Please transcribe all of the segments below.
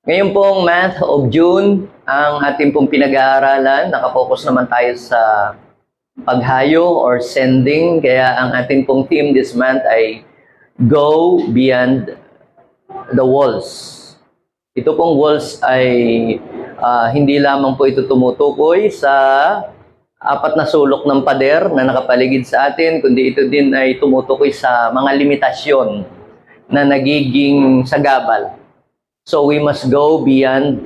Ngayon pong month of June, ang ating pong pinag-aaralan, nakapokus naman tayo sa paghayo or sending. Kaya ang ating pong theme this month ay Go Beyond the Walls. Ito pong walls ay hindi lamang po ito tumutukoy sa apat na sulok ng pader na nakapaligid sa atin, kundi ito din ay tumutukoy sa mga limitasyon na nagiging sagabal. So we must go beyond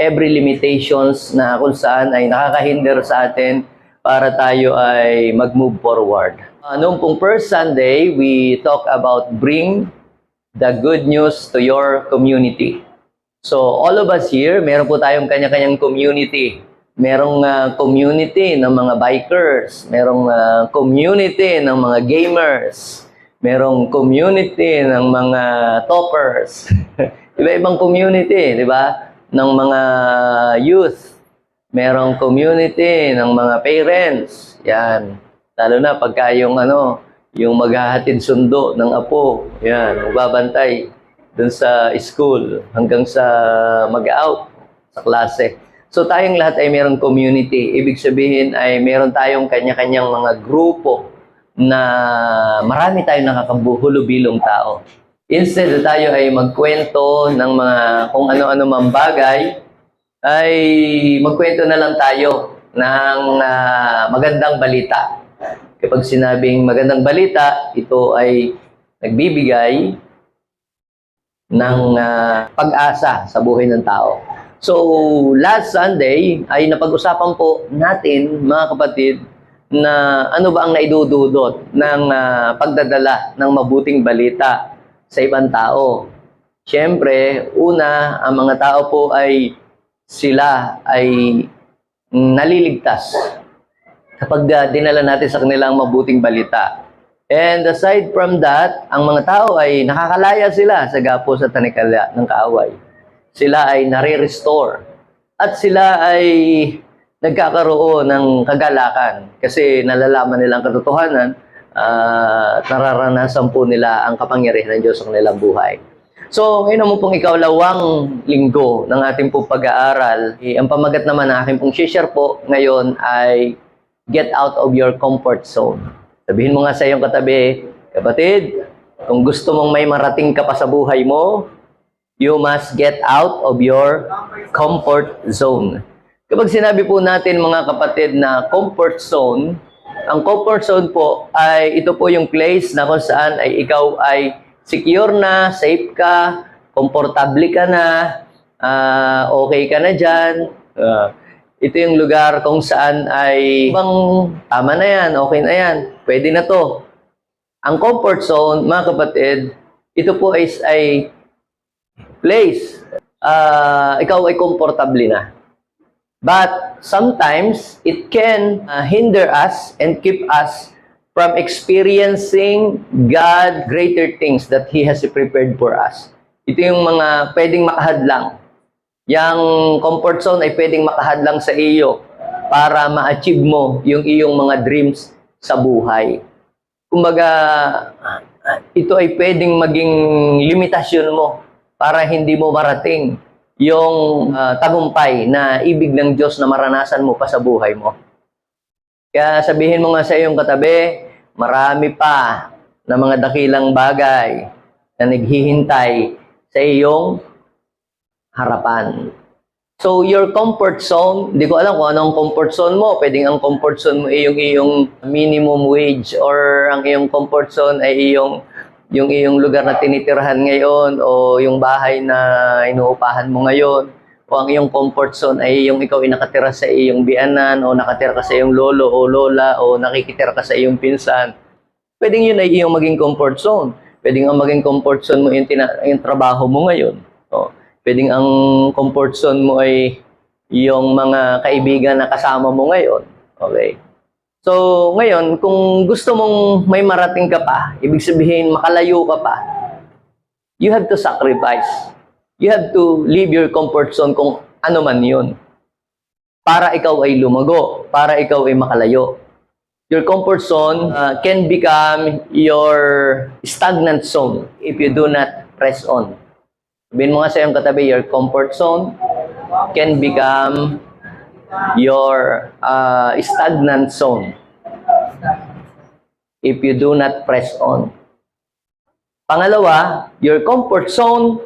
every limitations na kung saan ay nakakahinder sa atin para tayo ay mag-move forward. Noong pong first Sunday, we talk about bring the good news to your community. So all of us here, meron po tayong kanya-kanyang community. Merong community ng mga bikers, merong community ng mga gamers, merong community ng mga toppers. Iba-ibang community, di ba? Ng mga youth. Merong community ng mga parents. Yan. Lalo na pagka yung maghahatid sundo ng apo. Yan, magbabantay dun sa school hanggang sa mag-out sa klase. So tayong lahat ay merong community. Ibig sabihin ay meron tayong kanya-kanyang mga grupo na marami tayong nakakabuhulubilong tao. Instead na tayo ay magkwento ng mga kung ano-ano mang bagay, ay magkwento na lang tayo ng magandang balita. Kapag sinabing magandang balita, ito ay nagbibigay ng pag-asa sa buhay ng tao. So, last Sunday ay napag-usapan po natin, mga kapatid, na ano ba ang naidududot ng pagdadala ng mabuting balita sa ibang tao. Siyempre, una, ang mga tao po ay sila ay naliligtas kapag dinala natin sa kanilang mabuting balita. And aside from that, ang mga tao ay nakakalaya sila sa gapos at tanikala ng kaaway. Sila ay nare-restore at sila ay nagkakaroon ng kagalakan kasi nalalaman nilang katotohanan at nararanasan po nila ang kapangyarihan ng Diyos sa kanilang buhay. So, ngayon naman pong ikalawang linggo ng ating pong pag-aaral. Ang pamagat naman na aking pong share po ngayon ay get out of your comfort zone. Sabihin mo nga sa iyong katabi, kapatid, kung gusto mong may marating ka pa sa buhay mo, you must get out of your comfort zone. Kapag sinabi po natin mga kapatid na comfort zone, ang comfort zone po ay ito po yung place na kung saan ay ikaw ay secure na, safe ka, komportable ka na, okay ka na dyan. Ito yung lugar kung saan ay bang tama na yan, okay na yan, pwede na to. Ang comfort zone, mga kapatid, ito po ay place. Ikaw ay komportable na. But sometimes, it can hinder us and keep us from experiencing God greater things that He has prepared for us. Ito yung mga pwedeng makahadlang. Yang comfort zone ay pwedeng makahadlang sa iyo para ma-achieve mo yung iyong mga dreams sa buhay. Kumbaga, ito ay pwedeng maging limitasyon mo para hindi mo marating yung tagumpay na ibig ng Diyos na maranasan mo pa sa buhay mo. Kaya sabihin mo nga sa iyong katabi, marami pa na mga dakilang bagay na naghihintay sa iyong harapan. So, your comfort zone, hindi ko alam kung anong comfort zone mo. Pwedeng ang comfort zone mo ay yung iyong minimum wage or ang iyong comfort zone ay yung iyong lugar na tinitirhan ngayon o yung bahay na inuupahan mo ngayon o ang iyong comfort zone ay yung ikaw ay nakatira sa iyong biyanan o nakatira ka sa iyong lolo o lola o nakikitira ka sa iyong pinsan. Pwedeng yun ay iyong maging comfort zone. Pwedeng ang maging comfort zone mo yung trabaho mo ngayon. O, pwedeng ang comfort zone mo ay yung mga kaibigan na kasama mo ngayon. Okay? So, ngayon, kung gusto mong may marating ka pa, ibig sabihin makalayo ka pa, you have to sacrifice. You have to leave your comfort zone kung ano man yun. Para ikaw ay lumago, para ikaw ay makalayo. Your comfort zone can become your stagnant zone if you do not press on. Sabihin mo nga sa iyong katabi, your comfort zone can become your stagnant zone if you do not press on. Pangalawa, your comfort zone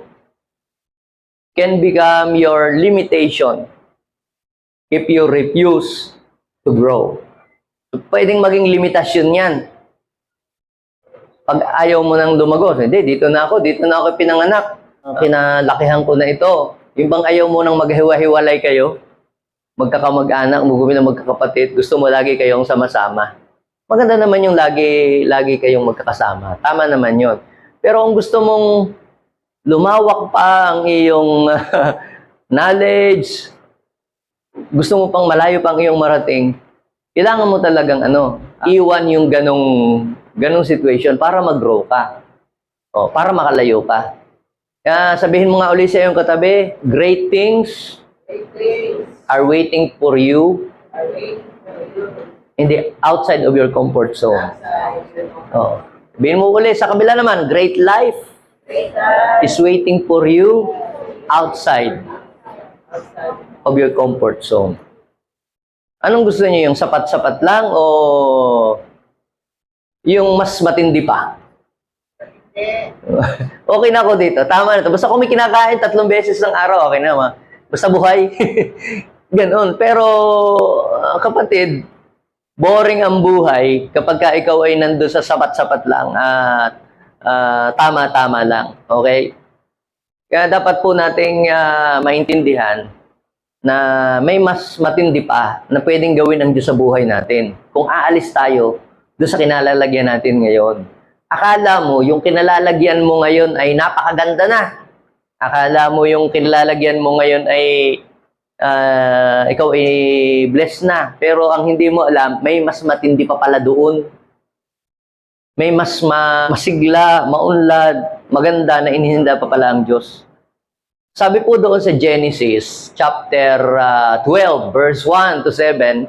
can become your limitation if you refuse to grow. Pwedeng maging limitasyon yan. Pag ayaw mo nang lumagos, hindi, dito na ako pinanganak. Kinalakihan ko na ito. Yung bang ayaw mo nang maghiwa-hiwalay kayo, magkakamag-anak, magkakapatid, gusto mo lagi kayong sama-sama. Maganda naman yung lagi kayong magkakasama. Tama naman yon. Pero kung gusto mong lumawak pa ang iyong knowledge, gusto mo pang malayo pang iyong marating, kailangan mo talagang iwan yung ganong situation para mag-grow ka. O, para makalayo ka. Kaya sabihin mo nga uli sa iyong katabi, great things are waiting for you in the outside of your comfort zone. O, sabihin mo uli sa kabila naman, great life is waiting for you outside of your comfort zone. Anong gusto niyo? Yung sapat-sapat lang o yung mas matindi pa? Okay na ako dito. Tama na ito. Basta kung may kinakain 3 beses ng araw, okay na. Basta buhay. Ganon. Pero, kapatid, boring ang buhay kapag ka ikaw ay nandun sa sapat-sapat lang at tama-tama lang. Okay? Kaya dapat po nating maintindihan na may mas matindi pa na pwedeng gawin ang Diyos sa buhay natin. Kung aalis tayo doon sa kinalalagyan natin ngayon. Akala mo, yung kinalalagyan mo ngayon ay napakaganda na. Akala mo yung kinalalagyan mo ngayon ay ikaw ay blessed na. Pero ang hindi mo alam, may mas matindi pa pala doon. May mas masigla, maunlad, maganda na inihinda pa pala ang Diyos. Sabi po doon sa Genesis, chapter 12, verse 1 to 7,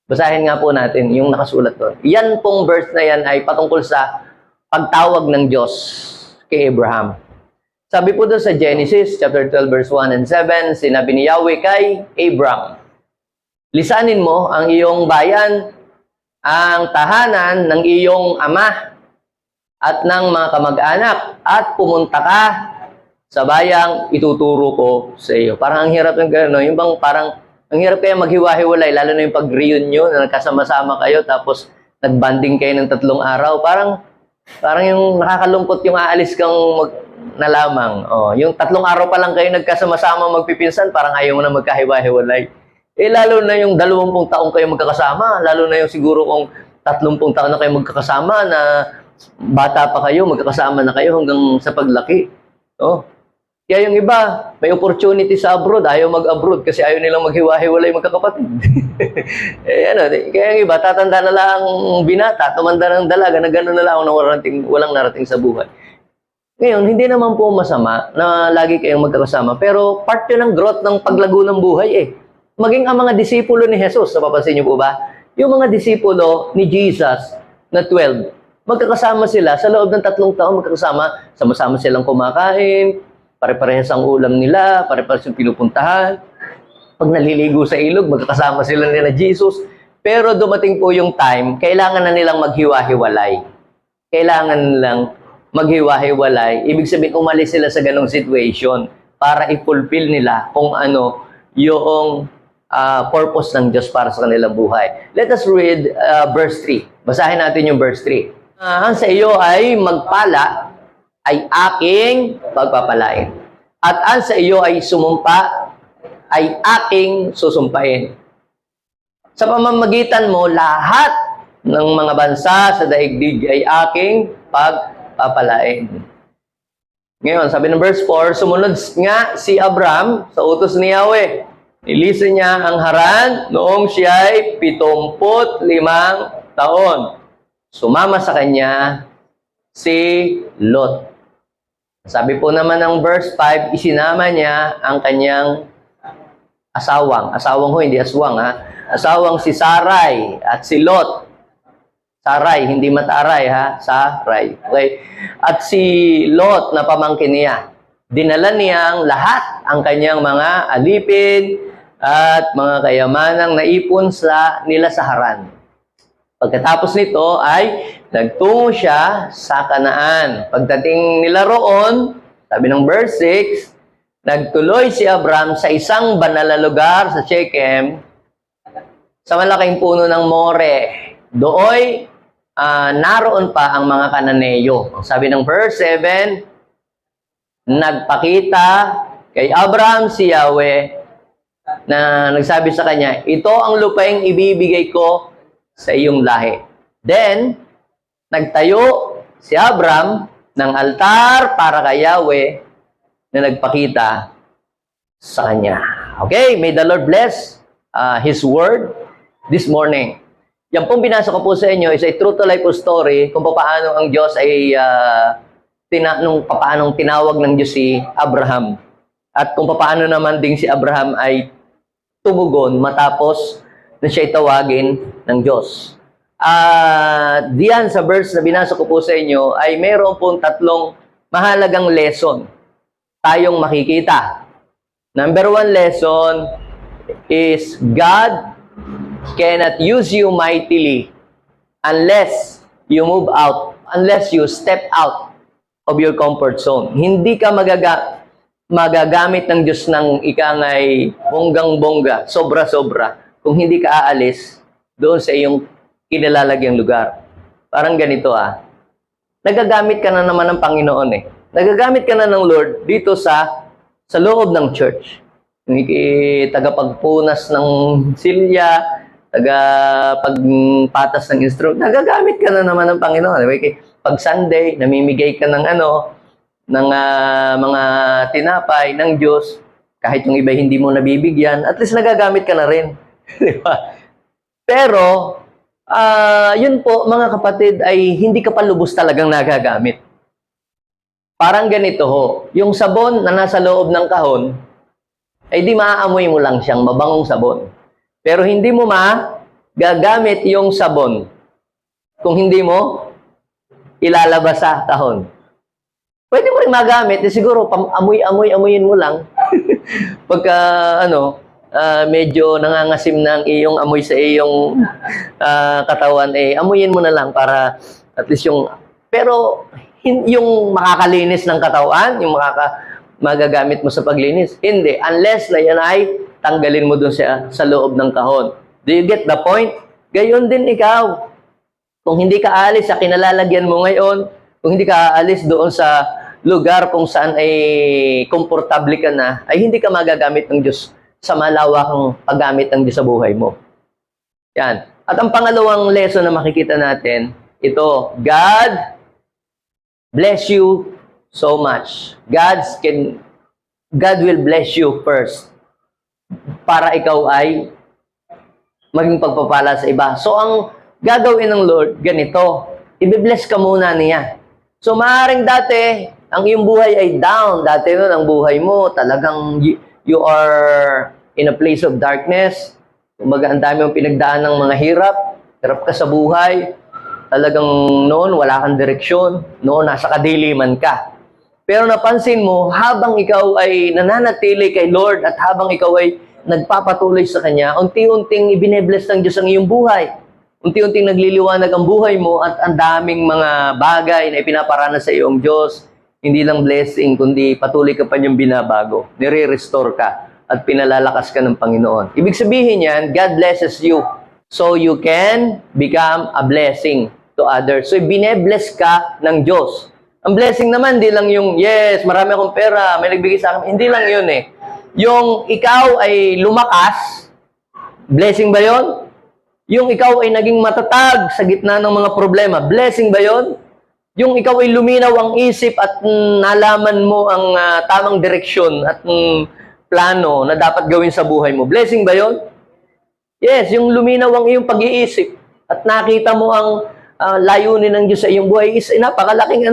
basahin nga po natin yung nakasulat doon. Yan pong verse na yan ay patungkol sa pagtawag ng Diyos kay Abraham. Sabi po doon sa Genesis, chapter 12, verse 1 and 7, sinabi ni Yahweh kay Abraham, lisanin mo ang iyong bayan, ang tahanan ng iyong ama at ng mga kamag-anak at pumunta ka sa bayang ituturo ko sa iyo. Parang ang hirap ng gano'n, yung bang parang ang hirap kaya maghiwa-hiwalay, lalo na yung pag-reunion, na nagkasama-sama kayo, tapos nag-banding kayo ng 3 araw. Parang yung nakakalungkot yung aalis kang na lamang. Yung 3 araw pa lang kayo nagkasama-sama magpipinsan, parang ayaw mo na magkahiwa-hiwalay. Lalo na yung 20 taong kayo magkakasama, lalo na yung siguro kung 30 taon na kayo magkakasama, na bata pa kayo, magkakasama na kayo hanggang sa paglaki. Kaya yung iba, may opportunity sa abroad, ayaw mag-abroad kasi ayaw nilang maghiwa-hiwalay magkakapatid. Kaya yung iba, tatanda na lang binata, tumanda ng dalaga, na gano'n na lang walang narating sa buhay. Ngayon, hindi naman po masama na lagi kayong magkakasama, pero part yun ng growth ng paglago ng buhay Maging ang mga disipulo ni Jesus, napapansin niyo po ba? Yung mga disipulo ni Jesus na 12, magkakasama sila sa loob ng 3 taon, magkakasama, sama-sama silang kumakain, pare-parehas ang ulam nila, pare-parehas yung pinupuntahan. Pag naliligo sa ilog, magkakasama sila nila Jesus. Pero dumating po yung time, kailangan na nilang maghiwa-hiwalay. Kailangan nilang maghiwa-hiwalay. Ibig sabihin, umalis sila sa ganong situation para i-fulfill nila kung ano yung purpose ng Diyos para sa kanilang buhay. Let us read verse 3. Basahin natin yung verse 3. Ang sa iyo ay magpala, ay aking pagpapalain. At ang sa iyo ay sumumpa, ay aking susumpain. Sa pamamagitan mo, lahat ng mga bansa sa daigdig ay aking pagpapalain. Ngayon, sabi ng verse 4, sumunod nga si Abraham sa utos ni Yahweh. Nilisan niya ang Haran noong siya ay 75 taon. Sumama sa kanya si Lot. Sabi po naman ng verse 5, isinama niya ang kanyang asawang ho, hindi aswang asawang si Sarai at si Lot. Sarai, hindi mataray Sarai. Okay? At si Lot na pamangkin niya. dinala niyang lahat ang kanyang mga alipin at mga kayamanang naipon nila sa Haran. Pagkatapos nito ay nagtungo siya sa Kanaan. Pagdating nila roon, sabi ng verse 6, nagtuloy si Abram sa isang banal na lugar sa Shechem, sa malaking puno ng More. Dooy, naroon pa ang mga Kananeyo. Sabi ng verse 7, nagpakita kay Abraham si Yahweh na nagsabi sa kanya, ito ang lupaing ibibigay ko sa iyong lahi. Then, nagtayo si Abraham ng altar para kay Yahweh na nagpakita sa kanya. Okay, may the Lord bless His word this morning. Yan pong binasa ko po sa inyo is a true to life story kung paano ang Diyos ay paano tinawag ng Diyos si Abraham. At kung paano naman ding si Abraham ay tumugon matapos na siya tawagin ng Diyos. Diyan sa verse na binasa ko po sa inyo ay mayroon pong tatlong mahalagang lesson tayong makikita. Number 1 lesson is God cannot use you mightily unless you move out, unless you step out of your comfort zone. Hindi ka magagamit ng Diyos ng ikangay bonggang-bongga, sobra-sobra, kung hindi ka aalis doon sa iyong kinalalagyang lugar. Parang ganito nagagamit ka na naman ng Panginoon Nagagamit ka na ng Lord dito sa loob ng church. Tagapagpunas ng silya, tagapagpatas ng instrument, nagagamit ka na naman ng Panginoon. Pag Sunday, namimigay ka ng mga tinapay ng Diyos, kahit yung iba hindi mo nabibigyan, at least nagagamit ka na rin. Di ba? Pero, yun po, mga kapatid, ay hindi ka pa lubos talagang nagagamit. Parang ganito yung sabon na nasa loob ng kahon, ay di maaamoy mo lang siyang mabangong sabon. Pero hindi mo gagamit yung sabon kung hindi mo ilalabas sa kahon. Pwede mo rin magamit, siguro amoyin mo lang. Pagka medyo nangangasim ng iyong amoy sa iyong katawan, amuyin mo na lang para at least pero yung makakalinis ng katawan, yung magagamit mo sa paglinis, hindi. Unless na yan ay tanggalin mo dun sa loob ng kahon. Do you get the point? Gayon din ikaw. Kung hindi ka aalis sa kinalalagyan mo ngayon, kung hindi ka aalis doon sa lugar kung saan ay komportable ka na, ay hindi ka magagamit ng Diyos sa malawakang paggamit ng Diyos sa buhay mo. Yan. At ang pangalawang lesson na makikita natin, ito, God bless you so much. God will bless you first para ikaw ay maging pagpapala sa iba. So, ang gagawin ng Lord, ganito, i-bless ka muna niya. So, maaaring dati, ang iyong buhay ay down. Dati nun, ang buhay mo, talagang you are in a place of darkness. Kumbaga, ang dami mong pinagdaan ng mga hirap ka sa buhay. Talagang noon, wala kang direksyon. Noon, nasa kadiliman ka. Pero napansin mo, habang ikaw ay nananatili kay Lord at habang ikaw ay nagpapatuloy sa Kanya, unti-unting ibinebless ng Diyos ang iyong buhay. Unti-unting nagliliwanag ang buhay mo at ang daming mga bagay na ipinaparana sa iyong Diyos. Hindi lang blessing, kundi patuloy ka pa niyang binabago. Nire-restore ka at pinalalakas ka ng Panginoon. Ibig sabihin yan, God blesses you so you can become a blessing to others. So, binebless ka ng Diyos. Ang blessing naman, hindi lang yung, yes, marami akong pera, may nagbigay sa akin. Hindi lang yun Yung ikaw ay lumakas, blessing ba yun? Yung ikaw ay naging matatag sa gitna ng mga problema, blessing ba yun? Yung ikaw ay luminaw ang isip at nalaman mo ang tamang direksyon at plano na dapat gawin sa buhay mo, blessing ba yun? Yes, yung luminaw ang iyong pag-iisip at nakita mo ang layunin ng Diyos sa iyong buhay is napakalaking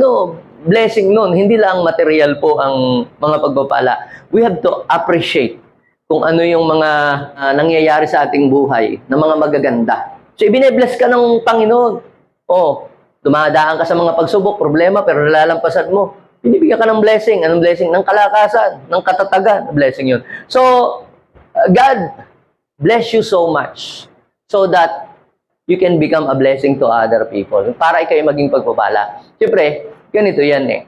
blessing nun. Hindi lang material po ang mga pagpapala. We have to appreciate kung ano yung mga nangyayari sa ating buhay na mga magaganda. So, ibinebless ka ng Panginoon. Dumadaan ka sa mga pagsubok, problema, pero nalalampasan mo. Binibigyan ka ng blessing. Anong blessing? Ng kalakasan, ng katatagan. Blessing yun. So, God bless you so much so that you can become a blessing to other people. Para ikaw maging pagpapala. Siyempre, ganito yan eh.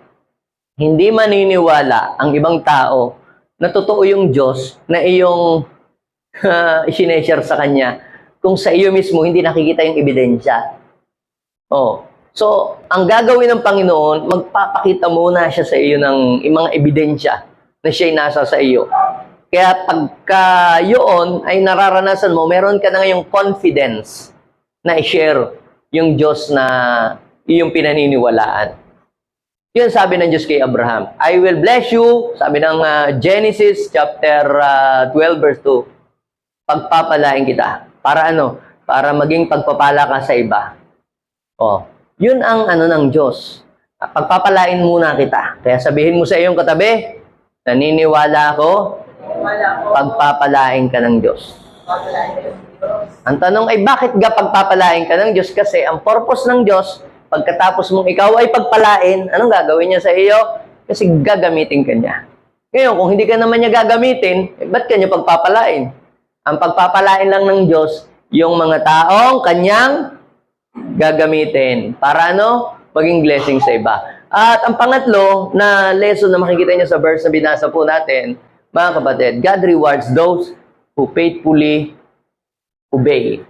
Hindi maniniwala ang ibang tao na totoo yung Diyos na iyong isineshare sa Kanya kung sa iyo mismo hindi nakikita yung ebidensya. Oh. So, ang gagawin ng Panginoon, magpapakita muna siya sa iyo ng mga ebidensya na siya'y nasa sa iyo. Kaya pagka yun ay nararanasan mo, meron ka na ngayong confidence na i-share yung Diyos na iyong pinaniniwalaan. Yun sabi ng Diyos kay Abraham, I will bless you, sabi ng Genesis chapter 12 verse 2, pagpapalain kita. Para ano? Para maging pagpapala ka sa iba. Oh, yun ang ano ng Diyos. Pagpapalain muna kita. Kaya sabihin mo sa iyong katabi, naniniwala ako, pagpapalain ka ng Diyos. Ang tanong ay bakit pagpapalain ka ng Diyos? Kasi ang purpose ng Diyos, pagkatapos mong ikaw ay pagpalain, anong gagawin niya sa iyo? Kasi gagamitin ka niya. Ngayon, kung hindi ka naman niya gagamitin, ba't ka niya pagpapalain? Ang pagpapalain lang ng Diyos, yung mga taong kanyang gagamitin. Para ano? Maging blessing sa iba. At ang pangatlo na lesson na makikita niyo sa verse na binasa po natin, mga kapatid, God rewards those who faithfully obey.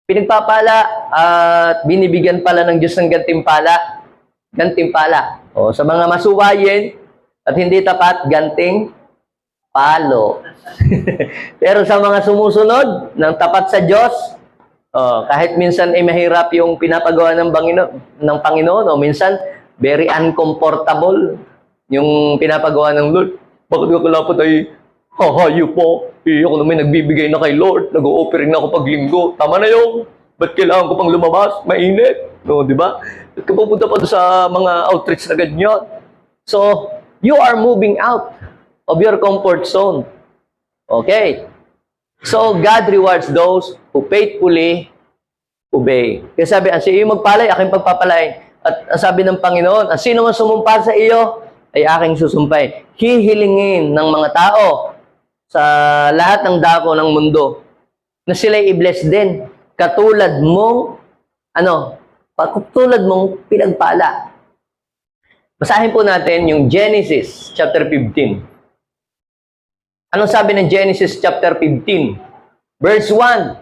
Pinagpapala at binibigyan pala ng Diyos ng gantimpala. Gantimpala. O, sa mga masuwayin at hindi tapat, ganting palo. Pero sa mga sumusunod ng tapat sa Diyos, kahit minsan ay mahirap yung pinapagawa ng Panginoon, o minsan very uncomfortable yung pinapagawa ng Lord. Bakit ka kalapot ay hahayo po? Ako naman nagbibigay na kay Lord, nag-o-offering na ako pag linggo. Tama na yun. Ba't kailangan ko pang lumabas? Mainit. No, di ba? At kapupunta pa doon sa mga outreach na ganyan. So, you are moving out of your comfort zone. Okay. So, God rewards those who faithfully obey. Kaya sabi, ang iyo magpalay, aking pagpapalay. At ang sabi ng Panginoon, ang sino man sumumpa sa iyo, ay aking susumpay. Hihilingin ng mga tao sa lahat ng dako ng mundo na sila'y i-bless din. Katulad mong, katulad mong pinagpala. Basahin po natin yung Genesis chapter 15. Anong sabi ng Genesis chapter 15? Verse 1.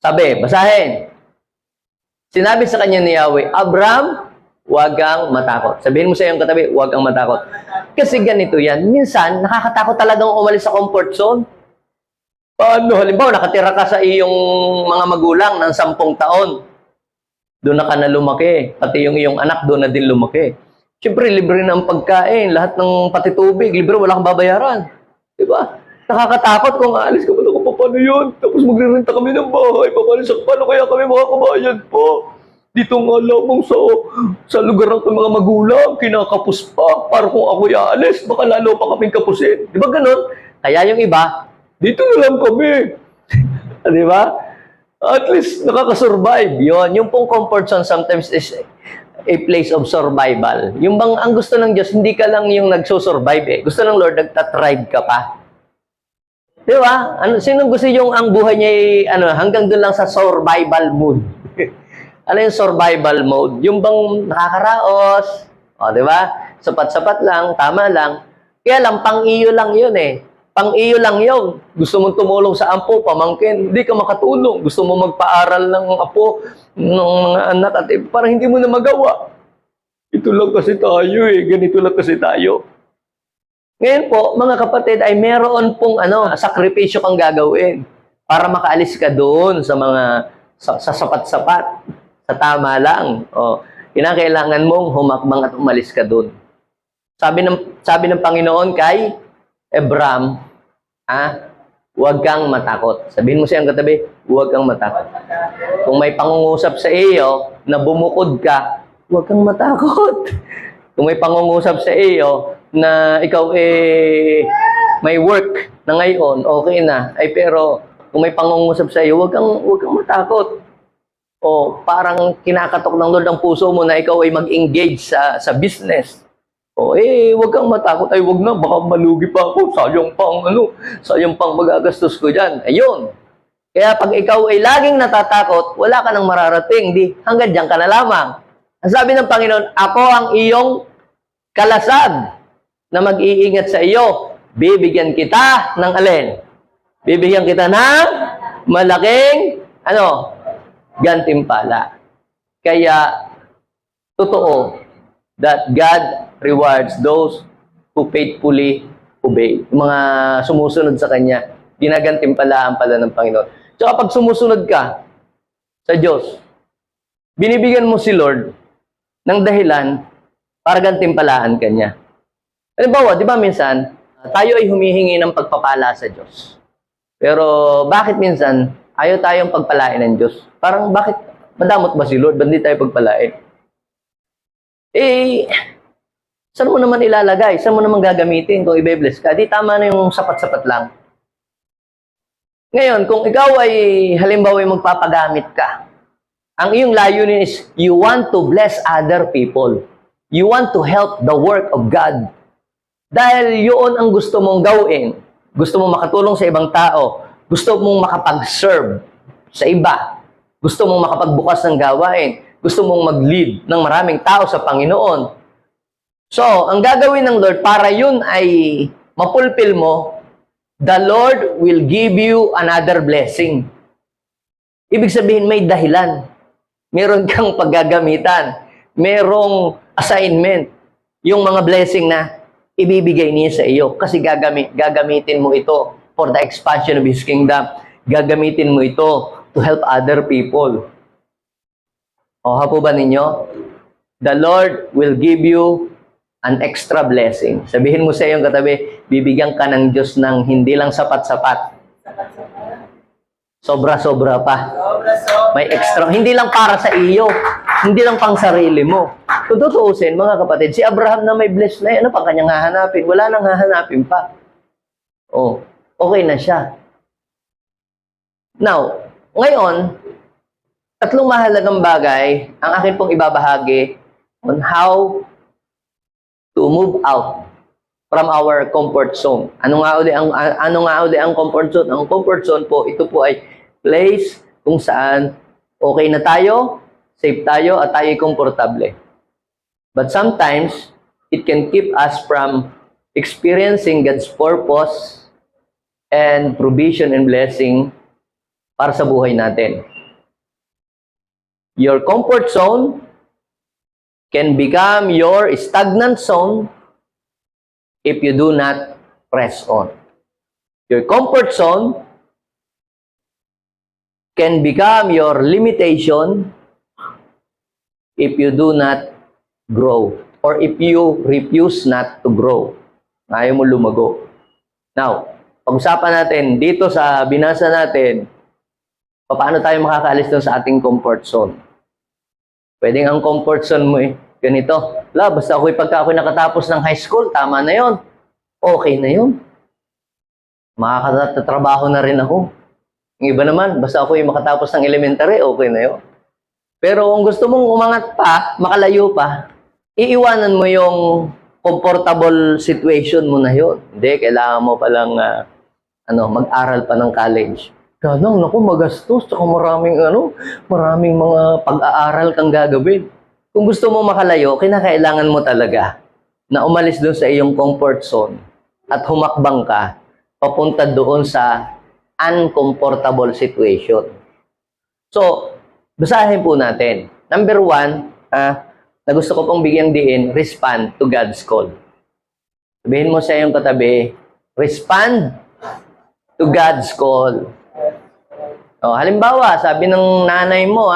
Sabi, basahin. Sinabi sa kanya ni Yahweh, Abram, huwag kang matakot. Sabihin mo sa iyong katabi, huwag kang matakot. Kasi ganito yan. Minsan, nakakatakot talagang umalis sa comfort zone. Paano? Halimbawa, nakatira ka sa iyong mga magulang ng 10 taon. Doon na ka na lumaki. Pati yung iyong anak doon na din lumaki. Siyempre, libre na ang pagkain. Lahat ng pati tubig, libre, wala kang babayaran. Diba? Nakakatakot kung aalis ka, paano yun? Tapos magre-renta kami ng bahay. Paano kaya kami makakabayan po? Dito nga lamang sa lugar ng mga magulang, kinakapos pa. Para kung ako'y aalis, baka lalo pa kaming kapusin. Di ba ganun? Kaya yung iba, dito na lang kami. Di ba? At least, nakakasurvive. Yun. Yung pong comfort zone sometimes is a place of survival. Yung bang ang gusto ng Diyos, hindi ka lang yung nagsusurvive eh. Gusto ng Lord, nagtatribe ka pa. Di ba? Sino gusto yung ang buhay niya hanggang doon lang sa survival mode? Ano yung survival mode? Yung bang nakakaraos, di ba? Sapat-sapat lang, tama lang. Kaya lang, pang-iyo lang yun eh. Pang-iyo lang yun. Gusto mong tumulong sa apo, pamangkin, hindi ka makatulong. Gusto mo magpaaral ng apo, ng mga anak, at parang hindi mo na magawa. Ito lang kasi tayo eh, ganito lang kasi tayo. Ngayon po, mga kapatid, ay meron pong sakripisyo kang gagawin para makaalis ka doon sa mga sa sapat-sapat, sa tama lang. Kinakailangan mong humakbang at umalis ka doon. Sabi ng Panginoon kay Abram, huwag kang matakot. Sabihin mo siyang katabi, huwag kang matakot. Kung may pangungusap sa iyo na bumukod ka, huwag kang matakot. Kung may pangungusap sa iyo na ikaw may work na ngayon, okay na. Pero kung may pangungusap sa iyo, huwag kang matakot. O parang kinakatok ng Lord ang puso mo na ikaw ay mag-engage sa business. O wag kang matakot. Ay, wag na, baka malugi pa ako. Sayang pang magagastos ko dyan. Ayun. Kaya pag ikaw ay laging natatakot, wala ka nang mararating. Di, hanggang dyan ka na lamang. Ang sabi ng Panginoon, ako ang iyong kalasag na mag-iingat sa iyo. Bibigyan kita ng alin? Bibigyan kita ng malaking, gantimpala. Kaya, totoo, that God rewards those who faithfully obey. Yung mga sumusunod sa Kanya, ginagantimpalaan pala ng Panginoon. Tsaka pag sumusunod ka sa Diyos, binibigyan mo si Lord ng dahilan para gantimpalaan ka niya. Halimbawa, di ba minsan, tayo ay humihingi ng pagpapala sa Diyos. Pero bakit minsan, ayaw tayong pagpalain ng Diyos? Parang bakit, madamot ba si Lord? Ba't di tayo pagpalain? Saan mo naman ilalagay? Saan mo naman gagamitin kung i-bless ka? Di tama na yung sapat-sapat lang. Ngayon, kung ikaw ay halimbawa ay magpapagamit ka, ang iyong layunin is you want to bless other people. You want to help the work of God. Dahil yun ang gusto mong gawin. Gusto mong makatulong sa ibang tao. Gusto mong makapag-serve sa iba. Gusto mong makapagbukas ng gawain. Gusto mong mag-lead ng maraming tao sa Panginoon. So, ang gagawin ng Lord para yun ay mapulpil mo, the Lord will give you another blessing. Ibig sabihin, may dahilan. Meron kang paggagamitan. Merong assignment. Yung mga blessing na ibibigay niya sa iyo. Kasi gagamitin mo ito for the expansion of His kingdom. Gagamitin mo ito to help other people. O, hapo ba ninyo? The Lord will give you an extra blessing. Sabihin mo sa iyong katabi, bibigyan ka ng Diyos ng hindi lang sapat-sapat. Sobra-sobra pa. May extra. Hindi lang para sa iyo. Hindi lang pang sarili mo. Kung tutuusin, mga kapatid, si Abraham na may bless na, ano pa kanyang hahanapin? Wala nang hahanapin pa. Oh, okay na siya. Now, ngayon, tatlong mahalagang bagay ang akin pong ibabahagi on how to move out from our comfort zone. Ano nga uli ang comfort zone? Ang comfort zone po, ito po ay place kung saan okay na tayo, safe tayo, at tayo komportable. But sometimes, it can keep us from experiencing God's purpose and provision and blessing para sa buhay natin. Your comfort zone can become your stagnant zone if you do not press on. Your comfort zone can become your limitation if you do not grow or if you refuse not to grow. Ayaw mo lumago. Now, pag-usapan natin dito sa binasa natin, paano tayo makakaalis doon sa ating comfort zone? Pwedeng ang comfort zone mo ganito. Basta pagka ako'y nakatapos ng high school, tama na yon. Okay na yun. Makakatrabaho na rin ako. Yung iba naman, basta ako'y makatapos ng elementary, okay na yun. Pero kung gusto mong umangat pa, makalayo pa, iiwanan mo yung comfortable situation mo na yun. Hindi, kailangan mo palang mag-aral pa ng college. Ganang, naku, magastos, tsaka maraming mga pag-aaral kang gagawin. Kung gusto mo makalayo, kinakailangan mo talaga na umalis doon sa iyong comfort zone at humakbang ka papunta doon sa uncomfortable situation. So, basahin po natin. Number 1, na gusto ko pong bigyang diin, respond to God's call. Sabihin mo sa iyong katabi, respond to God's call. Halimbawa, sabi ng nanay mo,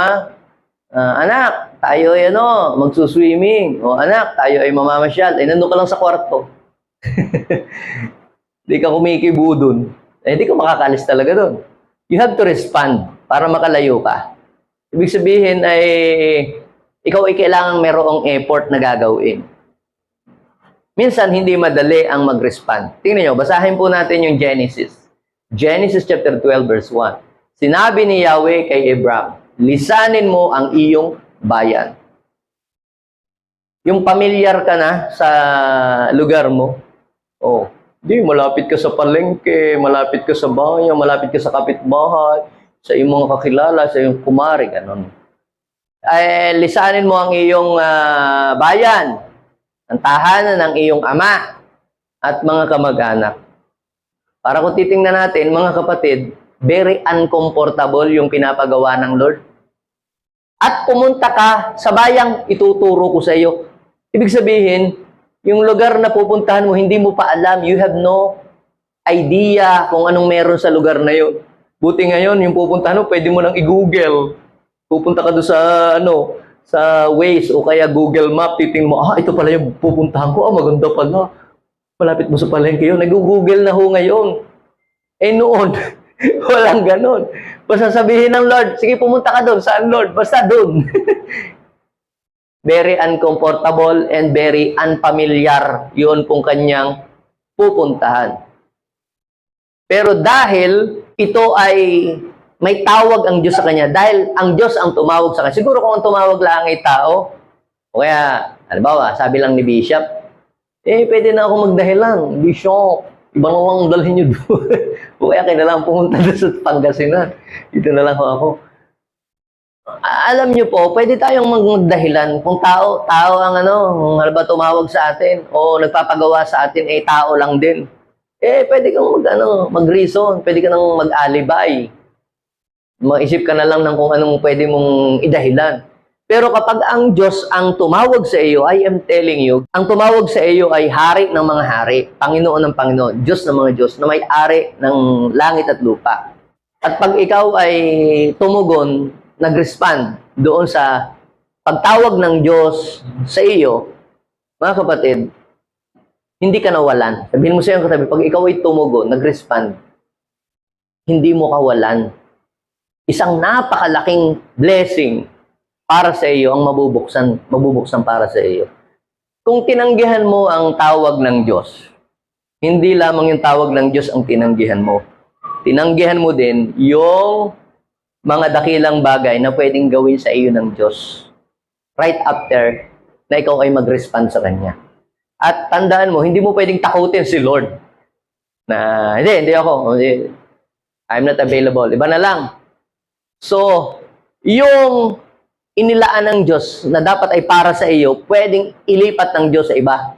anak, tayo ay magsuswimming. Anak, tayo ay mamamasyal. Nandun ka lang sa kwarto. Hindi ka kumikibo dun. Hindi ka makakalis talaga dun. You have to respond para makalayo ka. Ibig sabihin ay ikaw ay kailangan merong effort na gagawin. Minsan, hindi madali ang mag-respond. Tingnan nyo, basahin po natin yung Genesis. Genesis chapter 12, verse 1. Sinabi ni Yahweh kay Abraham, lisanin mo ang iyong bayan. Yung pamilyar ka na sa lugar mo, oh, di, malapit ka sa palengke, malapit ka sa bayan, malapit ka sa kapitbahay, sa iyong mga kakilala, sa iyong kumari, ganun. Ay, lisanin mo ang iyong bayan, ang tahanan ng iyong ama, at mga kamag-anak. Para kung titingnan natin, mga kapatid, very uncomfortable yung pinapagawa ng Lord. At pumunta ka sa bayang ituturo ko sa iyo. Ibig sabihin, yung lugar na pupuntahan mo, hindi mo pa alam. You have no idea kung anong meron sa lugar na yun. Buti ngayon, yung pupuntahan mo, pwede mo nang i-google. Pupunta ka doon sa, sa Waze o kaya Google Map, titingnan mo, ito pala yung pupuntahan ko, maganda pala. Malapit mo sa palengke yun. Nag-google na ho ngayon. Eh noon, walang ganon. Basta sabihin ng Lord, sige pumunta ka doon. Saan Lord? Basta doon. Very uncomfortable and very unfamiliar yun pong kanyang pupuntahan. Pero dahil ito ay may tawag ang Diyos sa kanya, dahil ang Diyos ang tumawag sa kanya. Siguro kung ang tumawag lang ay tao, o kaya, halimbawa, sabi lang ni Bishop, pwede na ako magdahilan. Bishop, ibang awang dalhin nyo doon. O kaya kailangan pumunta doon sa Pangasinan. Dito na lang ako. Alam nyo po, pwede tayong magdahilan. Kung tao ang kung halimbawa tumawag sa atin o nagpapagawa sa atin, tao lang din. Pwede kang mag-reason. Pwede ka nang mag-alibay. Mag-isip ka na lang ng kung anong pwede mong idahilan. Pero kapag ang Diyos ang tumawag sa iyo, I am telling you, ang tumawag sa iyo ay hari ng mga hari, Panginoon ng Panginoon, Diyos ng mga Diyos, na may-ari ng langit at lupa. At pag ikaw ay tumugon, nag-respond doon sa pagtawag ng Diyos sa iyo, mga kapatid, hindi ka nawalan. Sabihin mo sa iyong katabi, pag ikaw ay tumugon, nag-respond, hindi mo kawalan. Isang napakalaking blessing para sa iyo ang mabubuksan para sa iyo. Kung tinanggihan mo ang tawag ng Diyos, hindi lamang yung tawag ng Diyos ang tinanggihan mo. Tinanggihan mo din yung mga dakilang bagay na pwedeng gawin sa iyo ng Diyos. Right after na ikaw ay mag-respond sa Kanya. At tandaan mo, hindi mo pwedeng takutin si Lord. Na, hindi ako. I'm not available. Iba na lang. So, yung inilaan ng Diyos na dapat ay para sa iyo, pwedeng ilipat ng Diyos sa iba.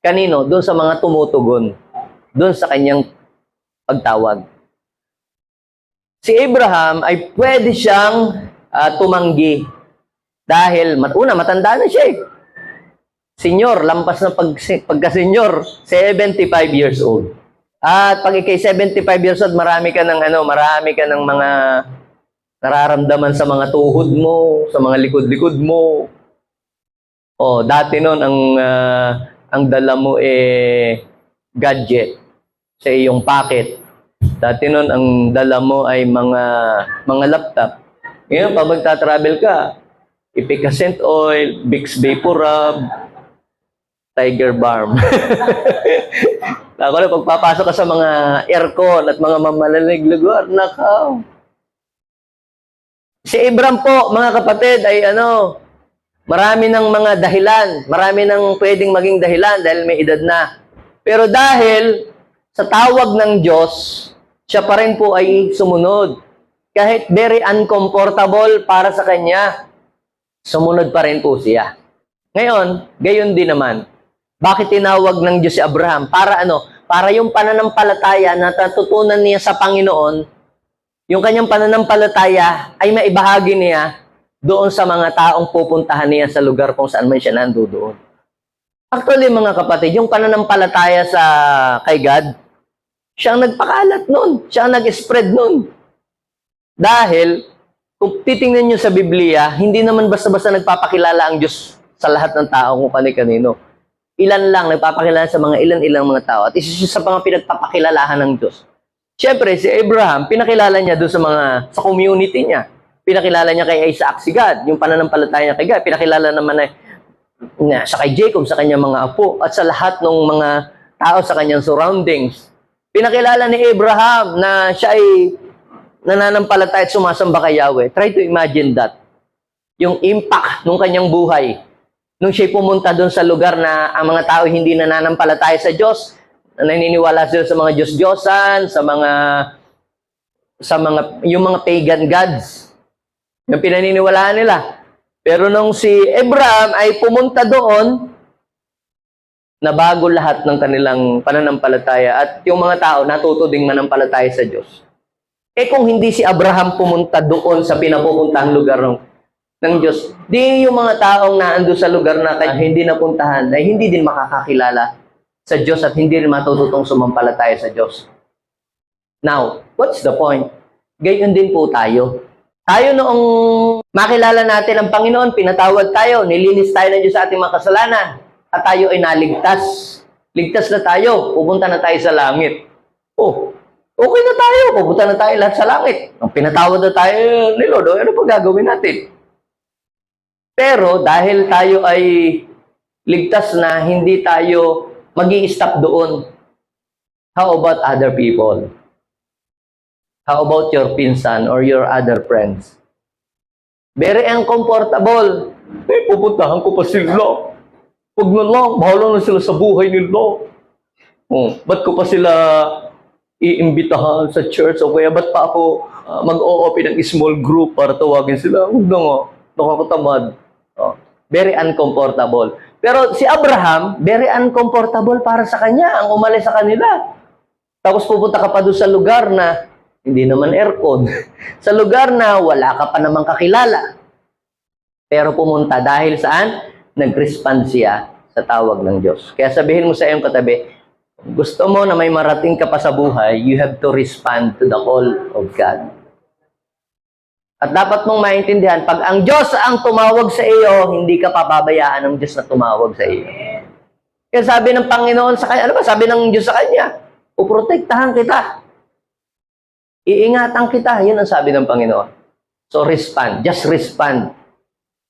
Kanino? Doon sa mga tumutugon. Doon sa kanyang pagtawag. Si Abraham ay pwede siyang tumanggi. Dahil, matanda na siya . Senyor, lampas na pagka-senyor, 75 years old. At pag ikay 75 years old, marami ka ng mga nararamdaman sa mga tuhod mo, sa mga likod-likod mo. Dati noon ang dala mo gadget sa iyong pocket. Dati noon ang dala mo ay mga laptop. Ngayon, pag magta-travel ka, Epicacent oil, Vicks Vapor Rub, Tiger Balm. Ako na, pagpapasok ka sa mga aircon at mga mamalalig lugar, nakaw. Si Abraham po, mga kapatid, ay marami ng mga dahilan, marami ng pwedeng maging dahilan dahil may edad na. Pero dahil sa tawag ng Diyos, siya pa rin po ay sumunod. Kahit very uncomfortable para sa kanya, sumunod pa rin po siya. Ngayon, gayon din naman. Bakit tinawag ng Diyos si Abraham? Para Para yung pananampalataya na natutunan niya sa Panginoon, yung kanyang pananampalataya ay maibahagi niya doon sa mga taong pupuntahan niya sa lugar kung saan man siya nandoon. Actually, mga kapatid, yung pananampalataya kay God, siyang nagpakalat nun. Siyang nag-spread nun. Dahil, kung titingnan nyo sa Biblia, hindi naman basta-basta nagpapakilala ang Diyos sa lahat ng tao kung kani-kanino. Ilan lang nagpapakilala sa mga ilan-ilang mga tao. At isa siya sa mga pinagpapakilalahan ng Diyos. Siyempre, si Abraham, pinakilala niya doon sa community niya. Pinakilala niya kay Isaac si God, yung pananampalataya niya kay God. Pinakilala naman sa kay Jacob, sa kanyang mga apo, at sa lahat ng mga tao sa kanyang surroundings. Pinakilala ni Abraham na siya ay nananampalataya at sumasamba kay Yahweh. Try to imagine that. Yung impact ng kanyang buhay. Nung siya'y pumunta doon sa lugar na ang mga tao hindi nananampalataya sa Diyos, naniniwala sila sa mga Diyos-Diyosan, yung mga pagan gods, yung pinaniniwalaan nila. Pero nung si Abraham ay pumunta doon, nabago lahat ng kanilang pananampalataya at yung mga tao natuto ding manampalataya sa Diyos. Kung hindi si Abraham pumunta doon sa pinapupuntahang lugar ng Diyos, di yung mga taong naando sa lugar na hindi napuntahan ay hindi din makakakilala sa Diyos at hindi rin matututong sumampalataya sa Diyos. Now, what's the point? Gayon din po tayo. Tayo noong makilala natin ang Panginoon, pinatawad tayo, nilinis tayo ng Diyos sa ating mga kasalanan, at tayo ay naligtas. Ligtas na tayo, pupunta na tayo sa langit. Oh, okay na tayo, pupunta na tayo lahat sa langit. Ang pinatawad na tayo ni Lord, ano pa gagawin natin? Pero dahil tayo ay ligtas na, hindi tayo mag-i-stop doon. How about other people? How about your pinsan or your other friends? Very uncomfortable. Pupuntahan ko pa sila. Huwag na lang, bahala na sila sa buhay nila. Ba't ko pa sila iimbitahan sa church? O kaya ba't pa ako mag-o-open ng small group para tawagin sila? Huwag na nga, nakakatamad. Very uncomfortable. Pero si Abraham, very uncomfortable para sa kanya ang umalis sa kanila. Tapos pupunta ka pa doon sa lugar na hindi naman aircon. Sa lugar na wala ka pa namang kakilala. Pero pumunta dahil saan? Nag-respond siya sa tawag ng Diyos. Kaya sabihin mo sa iyong katabi, gusto mo na may marating ka pa sa buhay, you have to respond to the call of God. At dapat mong maintindihan, pag ang Diyos ang tumawag sa iyo, hindi ka papabayaan ng Diyos na tumawag sa iyo. Kaya sabi ng Panginoon sa kanya, ano ba? Sabi ng Diyos sa kanya, uprotektahan kita. Iingatan kita. Yun ang sabi ng Panginoon. So respond. Just respond.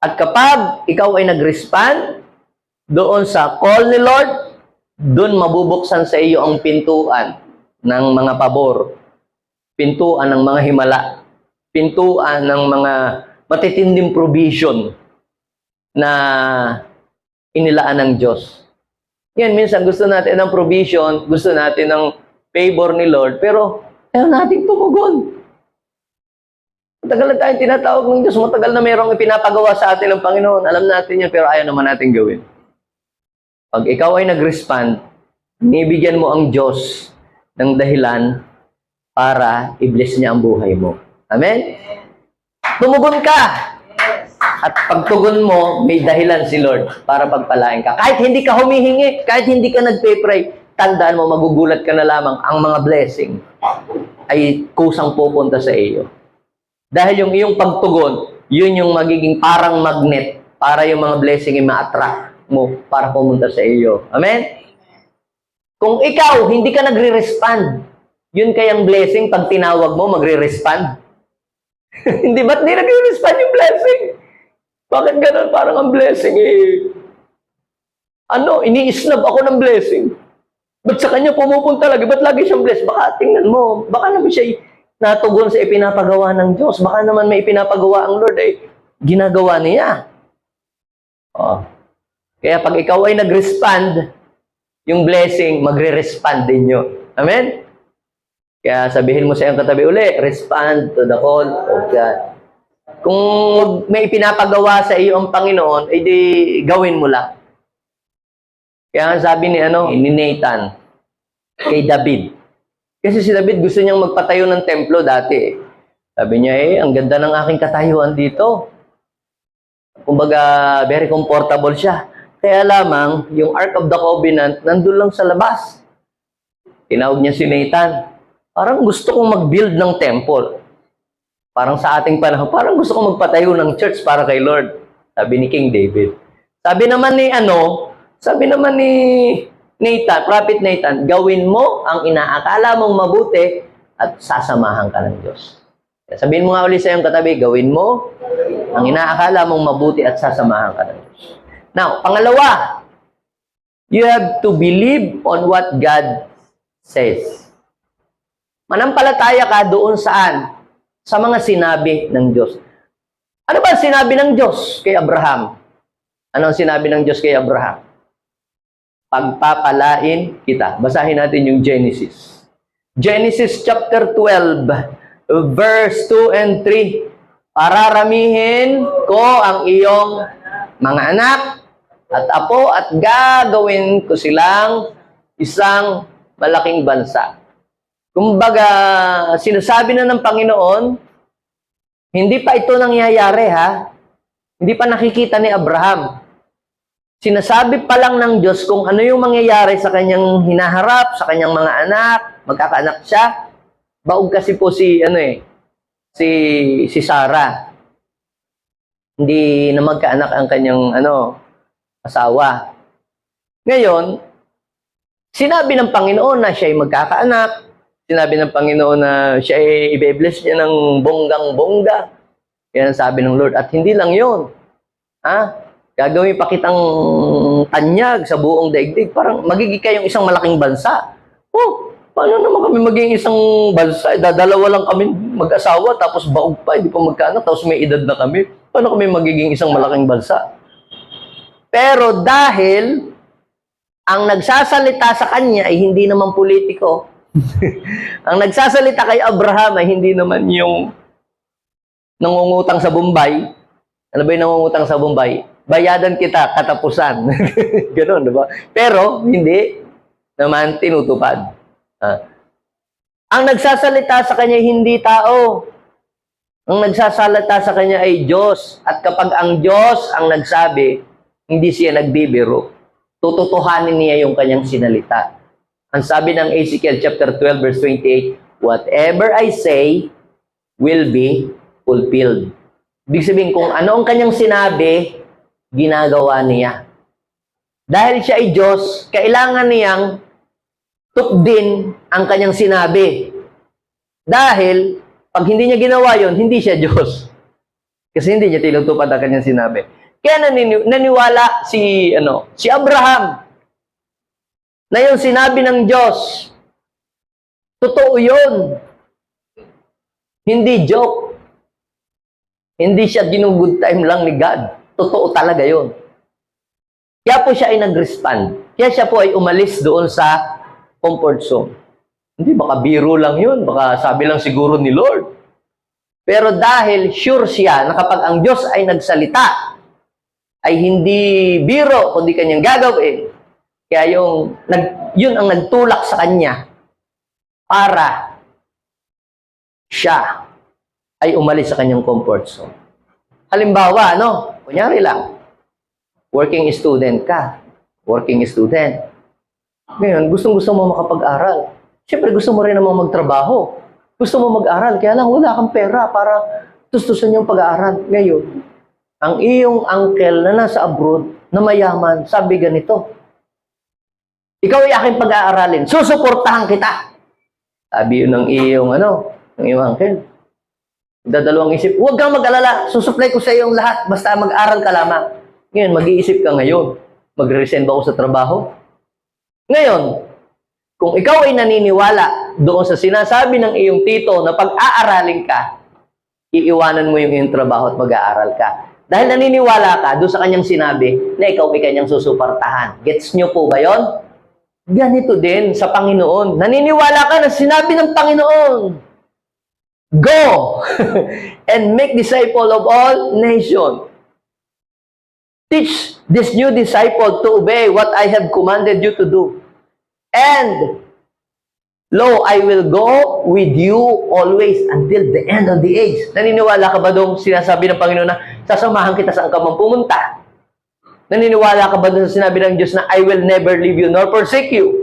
At kapag ikaw ay nag-respond, doon sa call ni Lord, doon mabubuksan sa iyo ang pintuan ng mga pabor, pintuan ng mga himala, pintuan ng mga matitinding provision na inilaan ng Diyos. Yan, minsan gusto natin ng provision, gusto natin ng favor ni Lord, pero ayaw nating tumugon. Matagal na tayong tinatawag ng Diyos, matagal na mayroong ipinapagawa sa atin ng Panginoon. Alam natin yan, pero ayaw naman natin gawin. Pag ikaw ay nag-respond, nibigyan mo ang Diyos ng dahilan para i-bless niya ang buhay mo. Amen? Tumugon ka! At pagtugon mo, may dahilan si Lord para pagpalain ka. Kahit hindi ka humihingi, kahit hindi ka nagpe-pray, tandaan mo, magugulat ka na lamang, ang mga blessing ay kusang pupunta sa iyo. Dahil yung iyong pagtugon, yun yung magiging parang magnet para yung mga blessing ay ma-attract mo para pumunta sa iyo. Amen? Kung ikaw, hindi ka nagre-respond, yun kayang blessing, pag tinawag mo, magre-respond. Hindi ba't di nagre-respond yung blessing? Bakit ganun? Parang ang blessing ini-snub ako ng blessing. Ba't sa kanya pumupunta lagi? Ba't lagi siyang bless? Baka tingnan mo, baka naman siya natugon sa ipinapagawa ng Diyos. Baka naman may ipinapagawa ang Lord ginagawa niya. Kaya pag ikaw ay nag-respond, yung blessing, magre-respond din yun. Amen? Kaya sabihin mo sa iyong katabi uli, respond to the call of God. Kung may ipinapagawa sa iyo ang Panginoon, di gawin mo lang. Kaya sabi ni Nathan kay David. Kasi si David gusto niyang magpatayo ng templo dati. Sabi niya, ang ganda ng aking katayuan dito. Kumbaga, very comfortable siya. Kaya lamang, yung Ark of the Covenant, nandun lang sa labas. Tinawag niya si Nathan. Parang gusto kong mag-build ng temple. Parang sa ating panahon, parang gusto kong magpatayo ng church para kay Lord. Sabi ni King David. Sabi naman ni Nathan, Prophet Nathan, gawin mo ang inaakala mong mabuti at sasamahan ka ng Diyos. Sabihin mo nga ulit sa iyong katabi, gawin mo ang inaakala mong mabuti at sasamahan ka ng Diyos. Now, pangalawa, you have to believe on what God says. Manampalataya ka doon saan? sa mga sinabi ng Diyos. Ano ba sinabi ng Diyos kay Abraham? Ano ang sinabi ng Diyos kay Abraham? Pagpapalain kita. Basahin natin yung Genesis. Genesis chapter 12, verse 2 and 3. Pararamihin ko ang iyong mga anak at apo at gagawin ko silang isang malaking bansa. Kumbaga, sinasabi na ng Panginoon, hindi pa ito nangyayari ha. Hindi pa nakikita ni Abraham. Sinasabi pa lang ng Diyos kung ano yung mangyayari sa kanyang hinaharap, sa kanyang mga anak, magkakaanak siya. Baog kasi po si Sarah. Hindi na magkaanak ang kanyang asawa. Ngayon, sinabi ng Panginoon na siya ay magkakaanak. Sinabi ng Panginoon na siya ay i-bless niya ng bonggang-bongga. Yan ang sabi ng Lord. At hindi lang yun. Gagawin pa kitang tanyag sa buong daigdig. Parang magiging kayong isang malaking bansa. Paano naman kami maging isang bansa? Dalawa lang kami mag-asawa, tapos baog pa, hindi pa magkaanak, tapos may edad na kami. Paano kami magiging isang malaking bansa? Pero dahil ang nagsasalita sa kanya ay hindi naman politiko, ang nagsasalita kay Abraham ay hindi naman yung nangungutang sa Bombay. Ano ba yung nangungutang sa Bombay? Bayadan kita, katapusan. Ganon, di ba? Pero, hindi naman tinutupad. Ang nagsasalita sa kanya hindi tao. Ang nagsasalita sa kanya ay Diyos. At kapag ang Diyos ang nagsabi, hindi siya nagbibiro. Tututuhanin niya yung kanyang sinalita. Ang sabi ng Ezekiel chapter 12 verse 28, whatever I say will be fulfilled. Ibig sabihin, kung ano ang kanyang sinabi, ginagawa niya. Dahil siya ay Diyos, kailangan niyang tukdin ang kanyang sinabi. Dahil, pag hindi niya ginawa yon, hindi siya Diyos. Kasi hindi niya tinutupad ang kanyang sinabi. Kaya naniwala si Abraham na yung sinabi ng Diyos, totoo yun. Hindi joke. Hindi siya ginugood time lang ni God. Totoo talaga yun. Kaya po siya ay nag-respond. Kaya siya po ay umalis doon sa comfort zone. Hindi, baka biro lang yun. Baka sabi lang siguro ni Lord. Pero dahil sure siya na kapag ang Diyos ay nagsalita, ay hindi biro, kundi kanyang gagawin. Kaya yun ang nagtulak sa kanya para siya ay umalis sa kanyang comfort zone. Halimbawa, kunyari lang, working student ka. Working student. Ngayon, gustong-gusto mo makapag-aral. Siyempre, gusto mo rin naman magtrabaho. Gusto mo mag-aral, kaya lang wala kang pera para tustusan yung pag-aaral. Ngayon, ang iyong uncle na nasa abroad, na mayaman, sabi ganito, ikaw ay aking pag-aaralin, susuportahan kita. Sabi yun ng iyong uncle. Dadalawang isip, huwag kang mag-alala, susupply ko sa iyong lahat, basta mag-aral ka lamang. Ngayon, mag-iisip ka ngayon, mag-resign ba ako sa trabaho? Ngayon, kung ikaw ay naniniwala doon sa sinasabi ng iyong tito na pag-aaralin ka, iiwanan mo yung iyong trabaho at mag-aaral ka. Dahil naniniwala ka doon sa kanyang sinabi na ikaw ay kanyang susuportahan. Gets nyo po ba yon? Ganito din sa Panginoon. Naniniwala ka na sinabi ng Panginoon, go and make disciple of all nations. Teach this new disciple to obey what I have commanded you to do. And, lo, I will go with you always until the end of the age. Naniniwala ka ba doon sinasabi ng Panginoon na sasamahan kita saan ka man pumunta? Naniniwala ka ba doon sa sinabi ng Diyos na I will never leave you nor forsake you?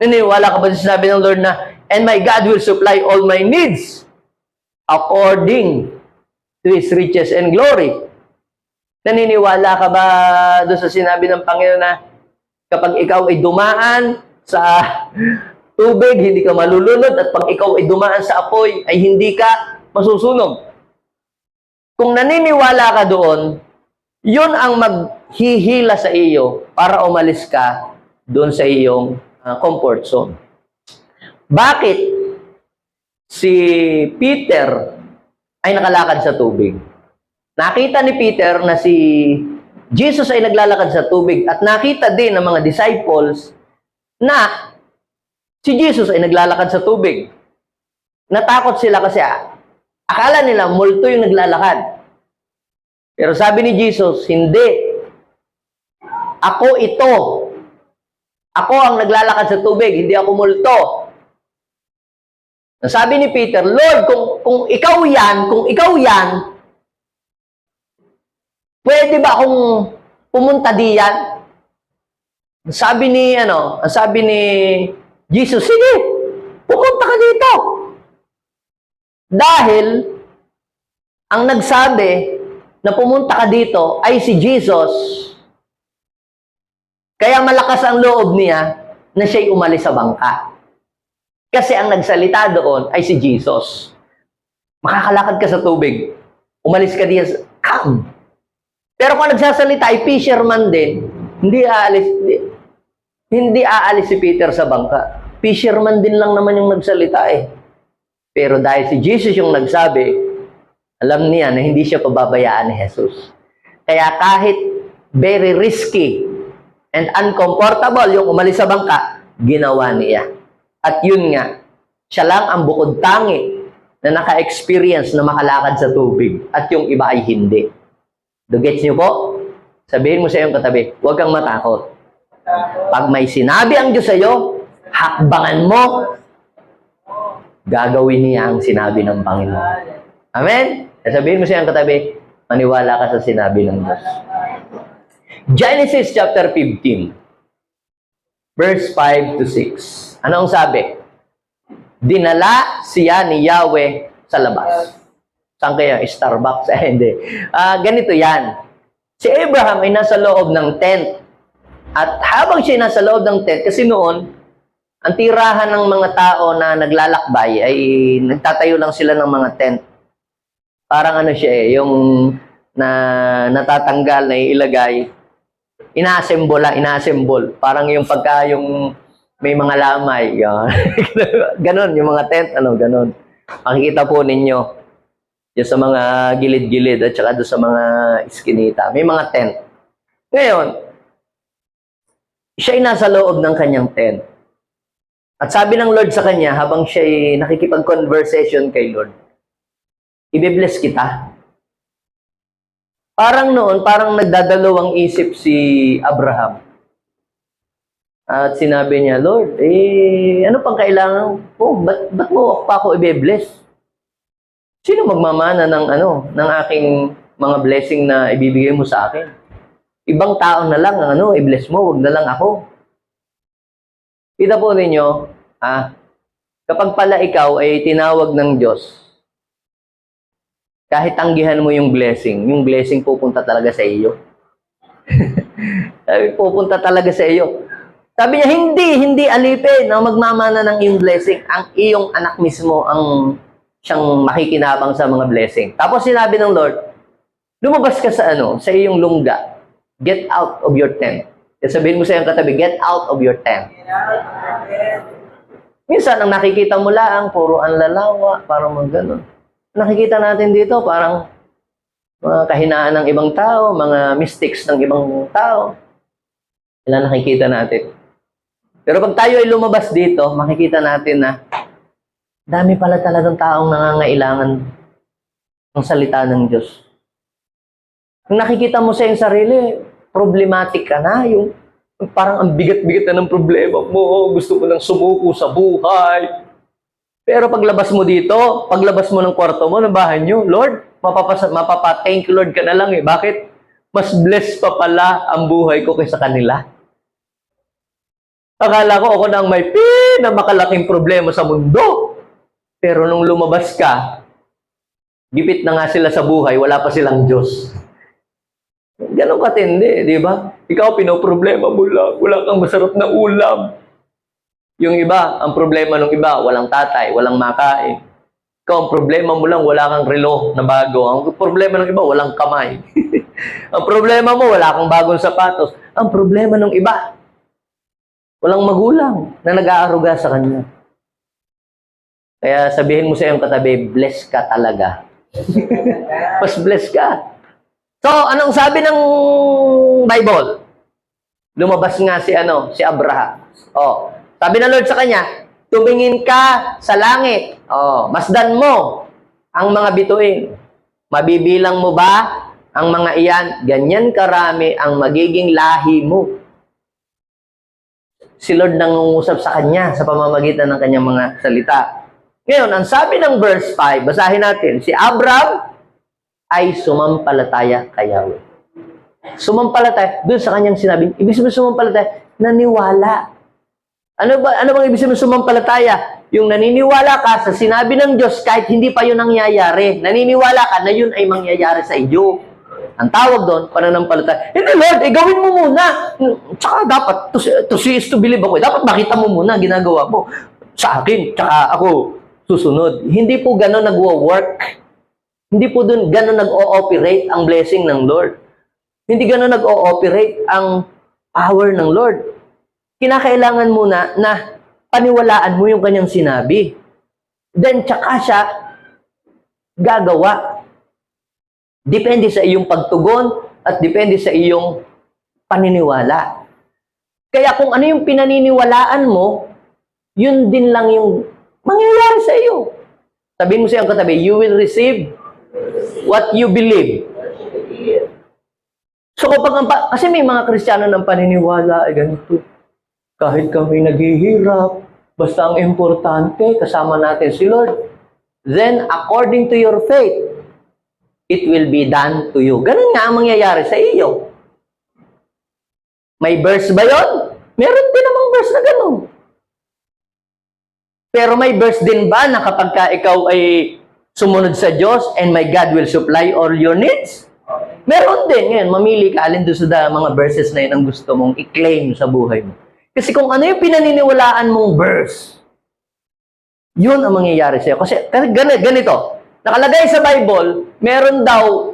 Naniniwala ka ba sa sinabi ng Lord na and my God will supply all my needs according to His riches and glory? Naniniwala ka ba doon sa sinabi ng Panginoon na kapag ikaw ay dumaan sa tubig, hindi ka malulunod, at pag ikaw ay dumaan sa apoy, ay hindi ka masusunog? Kung naniniwala ka doon, yun ang maghihila sa iyo para umalis ka doon sa iyong comfort zone. Bakit si Peter ay nakalakad sa tubig. Nakita ni Peter na si Jesus ay naglalakad sa tubig at nakita din ng mga disciples na si Jesus ay naglalakad sa tubig. Natakot sila kasi akala nila multo yung naglalakad. Pero sabi ni Jesus, hindi. Ako ito. Ako ang naglalakad sa tubig, hindi ako multo. Sabi ni Peter, Lord, kung ikaw yan, pwede ba akong pumunta diyan? Sabi ni Jesus, sige, pumunta ka dito. Dahil, ang nagsabi na pumunta ka dito ay si Jesus. Kaya malakas ang loob niya na siya'y umalis sa bangka. Kasi ang nagsalita doon ay si Jesus. Makakalakad ka sa tubig. Umalis ka diyan. Come. Pero kung nagsasalita ay fisherman din, hindi aalis si Peter sa bangka. Fisherman din lang naman yung nagsalita eh. Pero dahil si Jesus yung nagsabi, alam niya na hindi siya pababayaan ni Jesus. Kaya kahit very risky and uncomfortable yung umalis sa bangka, ginawa niya. At yun nga, siya lang ang bukod tangi na naka-experience na makalakad sa tubig at yung iba ay hindi. Gets niyo po? Sabihin mo sa iyong katabi, huwag kang matakot. Pag may sinabi ang Diyos sa iyo, hakbangan mo, gagawin niya ang sinabi ng Panginoon. Amen? Sabihin mo sa iyong katabi, maniwala ka sa sinabi ng Diyos. Genesis chapter 15, verse 5 to 6. Ano ang sabi? Dinala siya ni Yahweh sa labas. Saan kaya? Starbucks? Hindi. Ganito yan. Si Abraham ay nasa loob ng tent. At habang siya nasa loob ng tent, kasi noon, ang tirahan ng mga tao na naglalakbay ay nagtatayo lang sila ng mga tent. Parang yung natatanggal na ilagay, ina-assemble. Parang yung pagka yung may mga lamay. Ganon, yung mga tent, ganon. Makikita po ninyo, yung sa mga gilid-gilid at saka doon sa mga iskinita. May mga tent. Ngayon, siya ay nasa loob ng kanyang tent. At sabi ng Lord sa kanya, habang siya ay nakikipag-conversation kay Lord, i-bless kita. Parang noon, parang nagdadalawang isip si Abraham. At sinabi niya, Lord, ano pang kailangan ko? Ba't mo pa ako i-bless? Sino magmamana ng aking mga blessing na ibibigay mo sa akin? Ibang tao na lang ang i-bless mo, wag na lang ako. Kita po ninyo, kapag pala ikaw ay tinawag ng Diyos, kahit tanggihan mo yung blessing pupunta talaga sa iyo. Pupunta talaga sa iyo. Sabi niya, hindi alipin na magmamana ng iyong blessing. Ang iyong anak mismo ang siyang makikinabang sa mga blessing. Tapos sinabi ng Lord, lumabas ka sa iyong lungga. Get out of your tent. Sabihin mo sa iyong katabi, get out of your tent. Minsan, ang nakikita mo lang, puro ang lalawa, parang mga ganun. Nakikita natin dito, parang mga kahinaan ng ibang tao, mga mistakes ng ibang tao. Ilan nakikita natin. Pero pag tayo ay lumabas dito, makikita natin na dami pala talagang taong nangangailangan ng salita ng Diyos. Kung nakikita mo sa iyong sarili, problematic ka na. Yung parang ang bigat-bigat na ng problema mo. Gusto mo lang sumuko sa buhay. Pero paglabas mo dito, paglabas mo ng kwarto mo, ng bahay nyo, Lord, mapapa-thank you Lord ka na lang eh. Bakit? Mas blessed pa pala ang buhay ko kaysa kanila. Akala ko ako na ang may pinamakalaking problema sa mundo. Pero nung lumabas ka, gipit na nga sila sa buhay, wala pa silang Diyos. Ganun katindi, di ba? Ikaw, pinoproblema mo lang, wala kang masarap na ulam. Yung iba, ang problema ng iba, walang tatay, walang makain. Ikaw, ang problema mo lang, wala kang relo na bago. Ang problema ng iba, walang kamay. Ang problema mo, wala kang bagong sapatos. Ang problema ng iba, walang magulang na nag-aaruga sa kanya. Kaya sabihin mo sa iyong katabi, bless ka talaga Mas blessed ka. So, anong sabi ng Bible? Lumabas nga si Abraham. Oh, sabi ng Lord sa kanya, tumingin ka sa langit. Oh, masdan mo ang mga bituin. Mabibilang mo ba ang mga iyan? Ganyan karami ang magiging lahi mo. Si Lord nangungusap sa kanya sa pamamagitan ng kanyang mga salita. Ngayon, ang sabi ng verse 5, basahin natin, si Abraham ay sumampalataya kay Yahweh. Sumampalataya, doon sa kanyang sinabi, ibig sabihin sumampalataya, naniwala. Ano bang ibig sabihin sumampalataya? Yung naniniwala ka sa sinabi ng Diyos kahit hindi pa yun nangyayari. Naniniwala ka na yun ay mangyayari sa iyo. Ang tawag doon, pananampalataya. Hindi Lord, gawin mo muna. Tsaka dapat, to see is to believe ako. Dapat makita mo muna ginagawa mo sa akin. Tsaka ako susunod. Hindi po gano'n nagwo-work. Hindi po doon gano'n nag-o-operate ang blessing ng Lord. Hindi gano'n nag-o-operate ang power ng Lord. Kinakailangan muna na paniwalaan mo yung kanyang sinabi. Then, tsaka siya gagawa. Depende sa iyong pagtugon at depende sa iyong paniniwala. Kaya kung ano yung pinaniniwalaan mo, yun din lang yung mangyayari sa iyo. Sabihin mo sa iyong katabi, you will receive what you believe. So kasi may mga Kristiyano ng paniniwala, ay ganito. Kahit kami naghihirap, basta ang importante, kasama natin si Lord. Then, according to your faith, it will be done to you. Ganun nga ang mangyayari sa iyo. May verse ba yun? Meron din namang verse na ganun. Pero may verse din ba na kapag ka ikaw ay sumunod sa Diyos and my God will supply all your needs? Meron din. Ngayon, mamili ka alin doon sa mga verses na yun ang gusto mong i-claim sa buhay mo. Kasi kung ano yung pinaniniwalaan mong verse, yun ang mangyayari sa'yo. Kasi ganito, nakalagay sa Bible, meron daw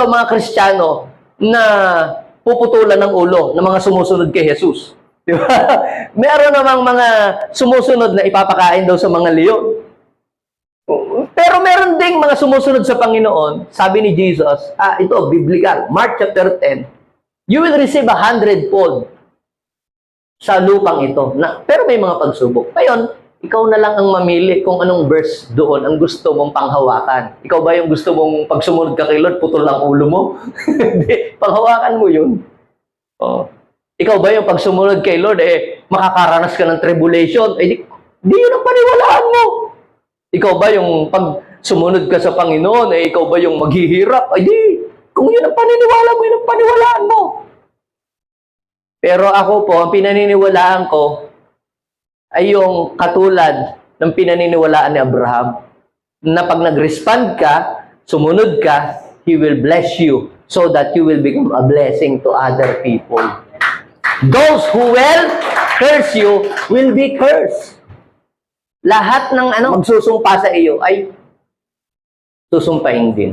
mga Kristiyano na puputulan ng ulo ng mga sumusunod kay Jesus. Di ba? Meron namang mga sumusunod na ipapakain daw sa mga leon. Pero meron ding mga sumusunod sa Panginoon, sabi ni Jesus, ito, biblical, Mark chapter 10, you will receive 100-fold sa lupang ito. Pero may mga pagsubok. Ngayon, ikaw na lang ang mamili kung anong verse doon ang gusto mong panghawakan. Ikaw ba yung gusto mong pag sumunod ka kay Lord, putol ang ulo mo? Hindi, panghawakan mo yun. Oh. Ikaw ba yung pag sumunod kay Lord, makakaranas ka ng tribulation? Di yun ang paniwalaan mo. Ikaw ba yung pag sumunod ka sa Panginoon, ikaw ba yung maghihirap? Kung yun ang paniniwala mo, yun ang paniwalaan mo. Pero ako po, ang pinaniniwalaan ko ay yung katulad ng pinaniniwalaan ni Abraham na pag nag-respond ka, sumunod ka, He will bless you so that you will become a blessing to other people. Those who will curse you will be cursed. Lahat ng magsusumpa sa iyo ay susumpahin din.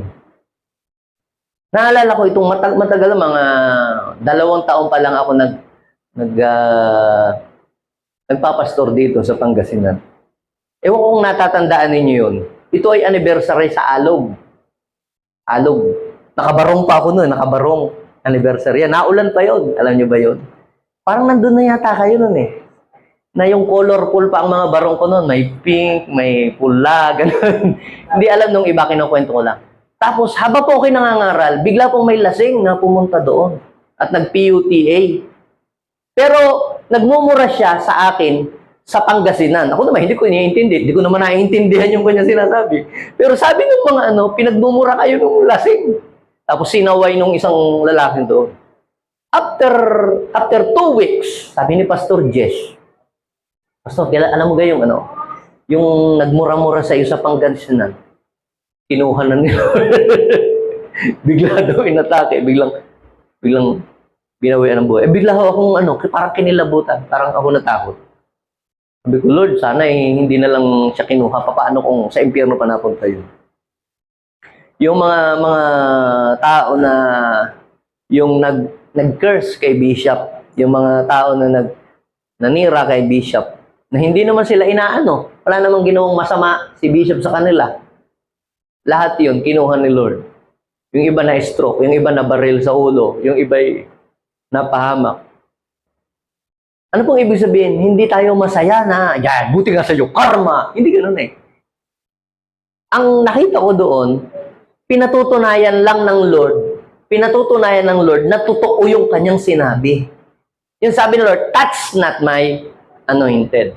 Naalala ko itong matagal mga 2 taon pa lang ako nagpapastor dito sa Pangasinan. Ewan ko kung natatandaan ninyo yun. Ito ay anniversary sa Alog. Alog. Nakabarong pa ako noon, nakabarong anniversary. Naulan pa yun. Alam niyo ba yun? Parang nandun na yata kayo noon na yung colorful pa ang mga barong ko noon. May pink, may pula, gano'n. Hindi alam nung iba, kinukwento ko lang. Tapos, haba po ako'y nangangaral, bigla pong may lasing na pumunta doon at nag-PUTA. Pero, nagmumura siya sa akin sa Pangasinan. Ako naman, hindi ko iniintindi. Hindi ko naman naiintindihan yung kanya sinasabi. Pero sabi ng mga pinagmumura kayo ng lasing. Tapos, sinaway nung isang lalaki doon. After 2 weeks, sabi ni Pastor Jesh, Pastor, alam mo ba yung nagmura-mura sa iyo sa Pangasinan, kinuha na nila. Bigla daw inatake, biglang binawian ng buhay. Bigla akong parang kinilabutan, parang ako natakot. Sabi ko, Lord, sana hindi na lang siya kinuha. Paano kung sa impyerno pa napunta yun? Yung mga tao na yung nag-curse kay Bishop, yung mga tao na nanira kay Bishop, na hindi naman sila wala namang ginawang masama si Bishop sa kanila. Lahat yun, kinuha ni Lord. Yung iba na stroke, yung iba na baril sa ulo, yung iba napahamak. Ano pong ibig sabihin? Hindi tayo masaya na, yan, buti nga sa'yo, karma. Hindi ganun eh. Ang nakita ko doon, pinatutunayan ng Lord na totoo yung kanyang sinabi. Yung sabi ng Lord, touch not my anointed.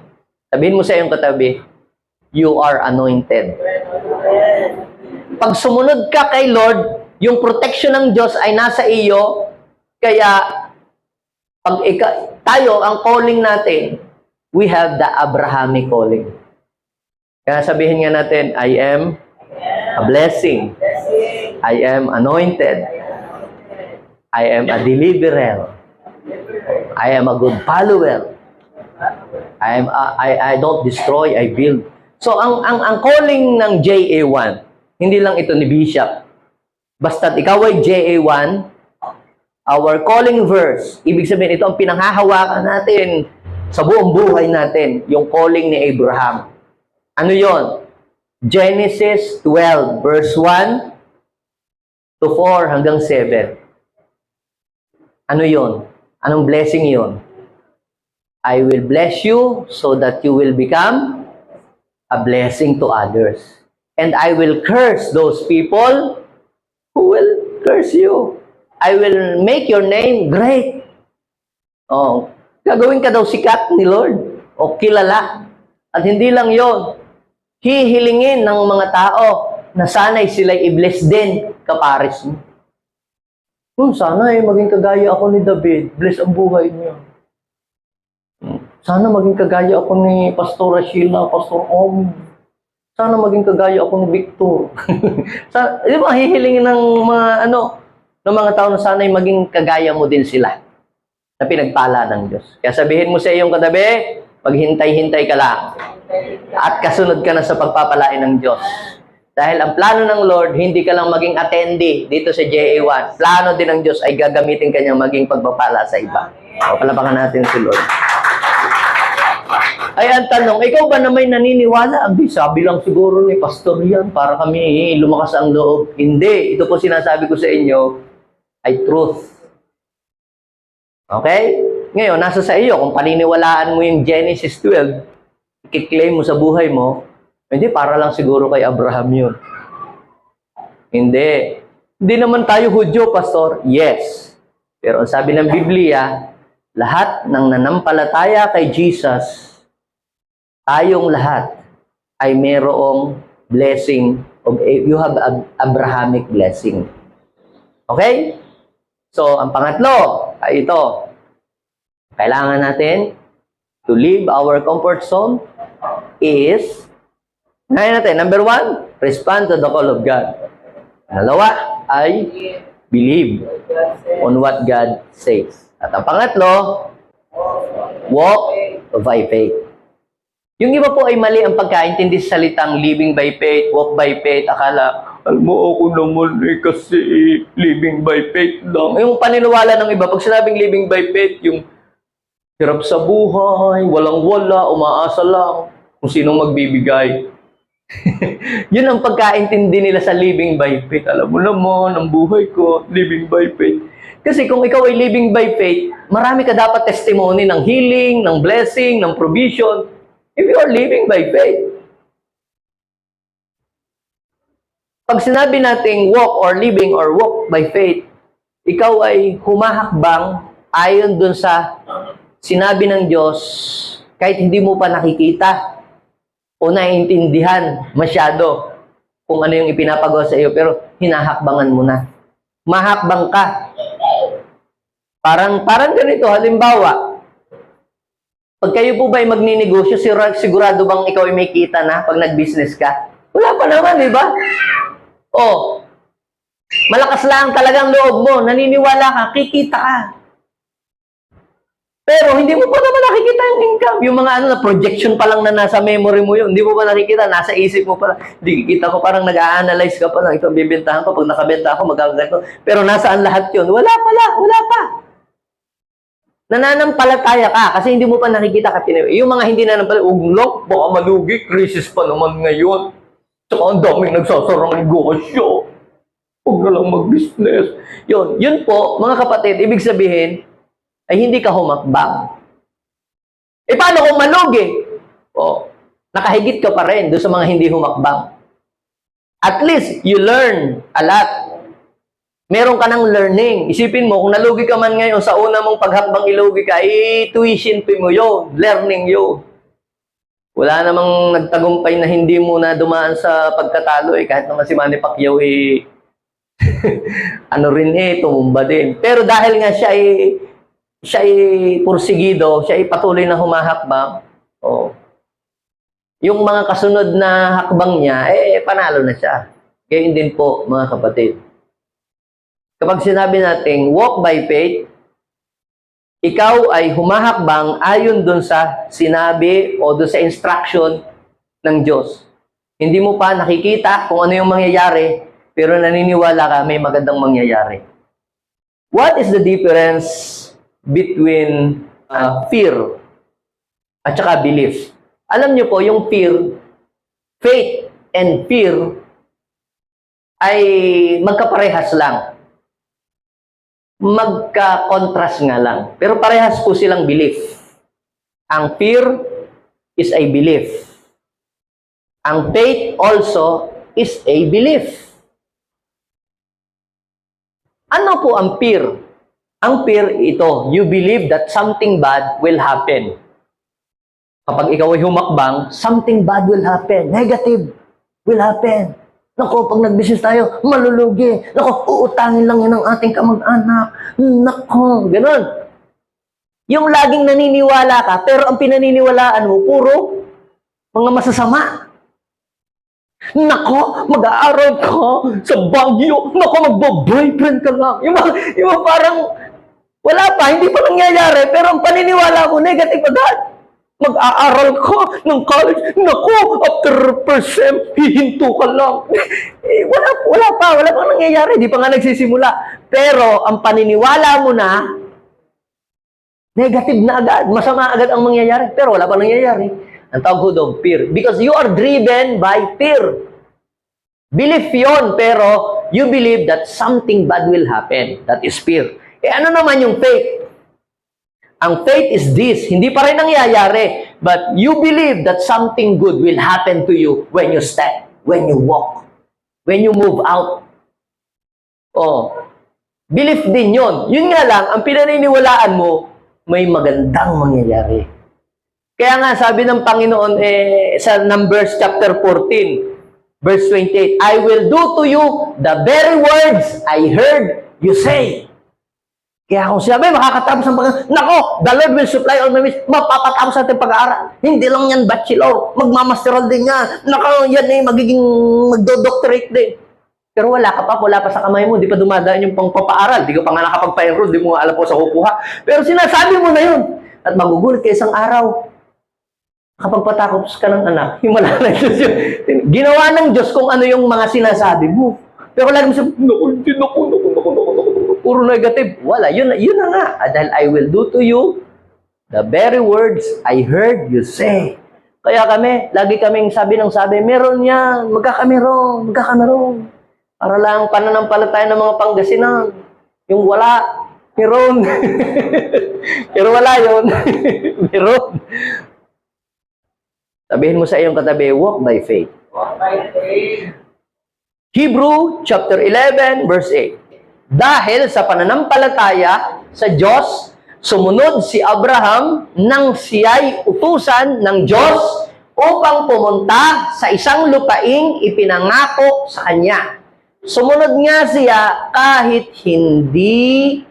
Sabihin mo sa iyong katabi, you are anointed. Pag sumunod ka kay Lord, yung protection ng Diyos ay nasa iyo, kaya pag tayo, ang calling natin, we have the Abrahamic calling. Kaya sabihin nga natin, I am a blessing. I am anointed. I am a deliverer. I am a good follower. I don't destroy, I build. So ang calling ng JA1, hindi lang ito ni Bishop. Basta't ikaw ay JA1, our calling verse, ibig sabihin ito ang pinanghahawakan natin sa buong buhay natin, yung calling ni Abraham. Ano yon? Genesis 12, verse 1 to 4 hanggang 7. Ano yon? Anong blessing yon? I will bless you so that you will become a blessing to others. And I will curse those people who will curse you. I will make your name great. Oh, gagawin ka daw sikat ni Lord o kilala. At hindi lang yon, hihilingin ng mga tao na sana'y sila'y i-bless din kapares mo. Sana maging kagaya ako ni David. Bless ang buhay niya. Sana maging kagaya ako ni Pastor Sheila, Pastor Om. Sana maging kagaya ako ni Victor. Di ba, hihilingin ng mga tao na sana'y maging kagaya mo din sila na pinagpala ng Diyos. Kaya sabihin mo sa iyong katabi, maghintay-hintay ka lang. At kasunod ka na sa pagpapalain ng Diyos. Dahil ang plano ng Lord, hindi ka lang maging attendee dito sa JA1. Plano din ng Diyos ay gagamitin ka niyang maging pagpapala sa iba. O, palapakan natin si Lord. Ay, ang tanong, ikaw ba na may naniniwala? Sabi lang siguro ni Pastor yan, para kami lumakas ang loob. Hindi. Ito po sinasabi ko sa inyo, ay truth. Okay? Ngayon, nasa sa iyo, kung paniniwalaan mo yung Genesis 12, i-claim mo sa buhay mo, hindi, para lang siguro kay Abraham yun. Hindi. Hindi naman tayo Hudyo, Pastor. Yes. Pero ang sabi ng Biblia, lahat ng nanampalataya kay Jesus, tayong lahat ay mayroong blessing. You have Abrahamic blessing. Okay? So, ang pangatlo ay ito. Kailangan natin to leave our comfort zone is, natin, number 1, respond to the call of God. Dalawa ay believe on what God says. At ang pangatlo, walk by faith. Yung iba po ay mali ang pagkaintindi sa salitang living by faith, walk by faith. Akala, alam mo ako naman kasi living by faith lang. Yung paniniwala ng iba, pag sinabing living by faith, yung hirap sa buhay, walang-wala, umaasa lang, kung sinong magbibigay. Yun ang pagkaintindi nila sa living by faith. Alam mo naman, ang buhay ko, living by faith. Kasi kung ikaw ay living by faith, marami ka dapat testimony ng healing, ng blessing, ng provision. If you are living by faith. Pag sinabi nating walk or living or walk by faith, ikaw ay humahakbang ayon dun sa sinabi ng Diyos kahit hindi mo pa nakikita o naiintindihan masyado kung ano yung ipinapagawa sa iyo, pero hinahakbangan mo na. Mahakbang ka. Parang ganito, halimbawa, pag kayo po ba ay magninegosyo, sigurado bang ikaw ay may kita na pag nag-business ka? Wala pa naman, di ba? O, malakas lang talagang loob mo, naniniwala ka, kikita ka. Pero hindi mo pa naman nakikita yung income. Yung mga projection pa lang na nasa memory mo yun. Hindi mo pa nakikita, nasa isip mo pa lang. Hindi kikita ko, parang nag-a-analyze ka pa lang. Ito, bibentahan ko. Pag nakabenta ako, magagato. Pero nasaan lahat yun? Wala pa. Nananampalataya ka kasi hindi mo pa nakikita ka. Yung mga hindi nananampalataya, uglok, baka malugi, crisis pa naman ngayon. Tsaka ang daming nagsasarang negosyo. Huwag na lang mag-business. Yun po, mga kapatid, ibig sabihin, ay hindi ka humakbang. Eh, paano kung malugi? Nakahigit ka pa rin doon sa mga hindi humakbang. At least, you learn a lot. Meron ka ng learning. Isipin mo, kung nalugi ka man ngayon sa una mong paghakbang ilugi ka, tuition fee mo yun. Learning yun. Wala namang nagtagumpay na hindi mo na dumaan sa pagkatalo eh. Kahit naman si Manny Pacquiao tumumba din. Pero dahil nga siya ay pursigido, siya ay patuloy na humahakbang, yung mga kasunod na hakbang niya, panalo na siya. Gayon din po, mga kapatid. Kapag sinabi natin, walk by faith, ikaw ay humahakbang ayon dun sa sinabi o dun sa instruction ng Diyos. Hindi mo pa nakikita kung ano yung mangyayari, pero naniniwala ka may magandang mangyayari. What is the difference between fear at saka belief? Alam niyo po, yung faith and fear ay magkaparehas lang. Magka-contrast nga lang. Pero parehas po silang belief. Ang fear is a belief. Ang faith also is a belief. Ano po ang fear? Ang fear ito, you believe that something bad will happen. Kapag ikaw ay humakbang, something bad will happen. Negative will happen. Nako, pag nag-business tayo, malulugi. Nako, uutangin lang yan ng ating kamag-anak. Nako, ganun. Yung laging naniniwala ka, pero ang pinaniniwalaan mo, puro mga masasama. Nako, mag-aaral ka sa Baguio. Nako, magbo-boyfriend ka lang. Yung parang, wala pa, hindi pa nangyayari, pero ang paniniwala mo, negative agad. Mag-aaral ka ng college. Naku, after first sem, hihinto ka lang. Wala pa nangyayari. Di pa nga nagsisimula. Pero, ang paniniwala mo na, negative na agad. Masama agad ang mangyayari. Pero wala pa nangyayari. Ang tawag ko doon, fear. Because you are driven by fear. Belief yun, pero you believe that something bad will happen. That is fear. Ano naman yung faith? Ang faith is this, hindi pa rin nangyayari, but you believe that something good will happen to you when you step, when you walk, when you move out. Belief din yun. Yun nga lang, ang pinaniniwalaan mo, may magandang mangyayari. Kaya nga, sabi ng Panginoon sa Numbers chapter 14, verse 28, I will do to you the very words I heard you say. Kaya kung sinabi, makakatapos ang pag-aaral, nako, the Lord will supply all my needs, mapapatapos natin pag-aaral. Hindi lang yan bachelor, magmamasteral din yan. Nako, yan magiging magdo-doctorate din. Pero wala ka pa, wala pa sa kamay mo, di pa dumadaan yung pang-papaaral, di ka pa nga nakapag-pa-enroll, di mo nga alam po sa kukuha. Pero sinasabi mo na yun, at magugulat ka isang araw, kapag patakos ka ng anak, himala na Diyos yun. Ginawa ng Diyos kung ano yung mga sinasabi mo. Pero lagi mo sabi, naku, puro negative. Wala. Yun na nga. Dahil I will do to you the very words I heard you say. Kaya kami, lagi kaming sabi, meron yan, magkakameron. Para lang pananampalataya ng mga Pangasinan. Yung wala, meron. Pero wala yun. Meron. Sabihin mo sa iyong katabi, walk by faith. Walk by faith. Hebrew chapter 11 verse 8. Dahil sa pananampalataya sa Diyos, sumunod si Abraham nang siya'y utusan ng Diyos upang pumunta sa isang lupaing ipinangako sa kanya. Sumunod nga siya kahit hindi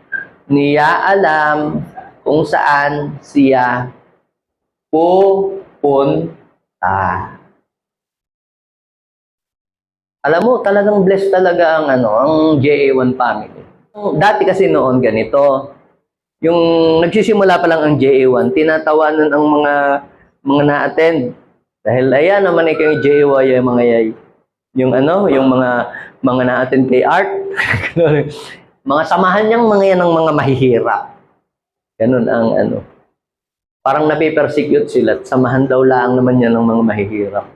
niya alam kung saan siya pupunta. Alam mo, talagang blessed talaga ang JA1 family. Dati kasi noon ganito, yung nagsisimula pa lang ang JA1, tinatawanan ang mga na-attend. Dahil ayan naman yung JA1, yung mga yung mga na-attend kay Art. Mga samahan niyang mga yan ng mga mahihirap. Ganun ang Parang napipersecute sila at samahan daw lang naman yan ng mga mahihirap.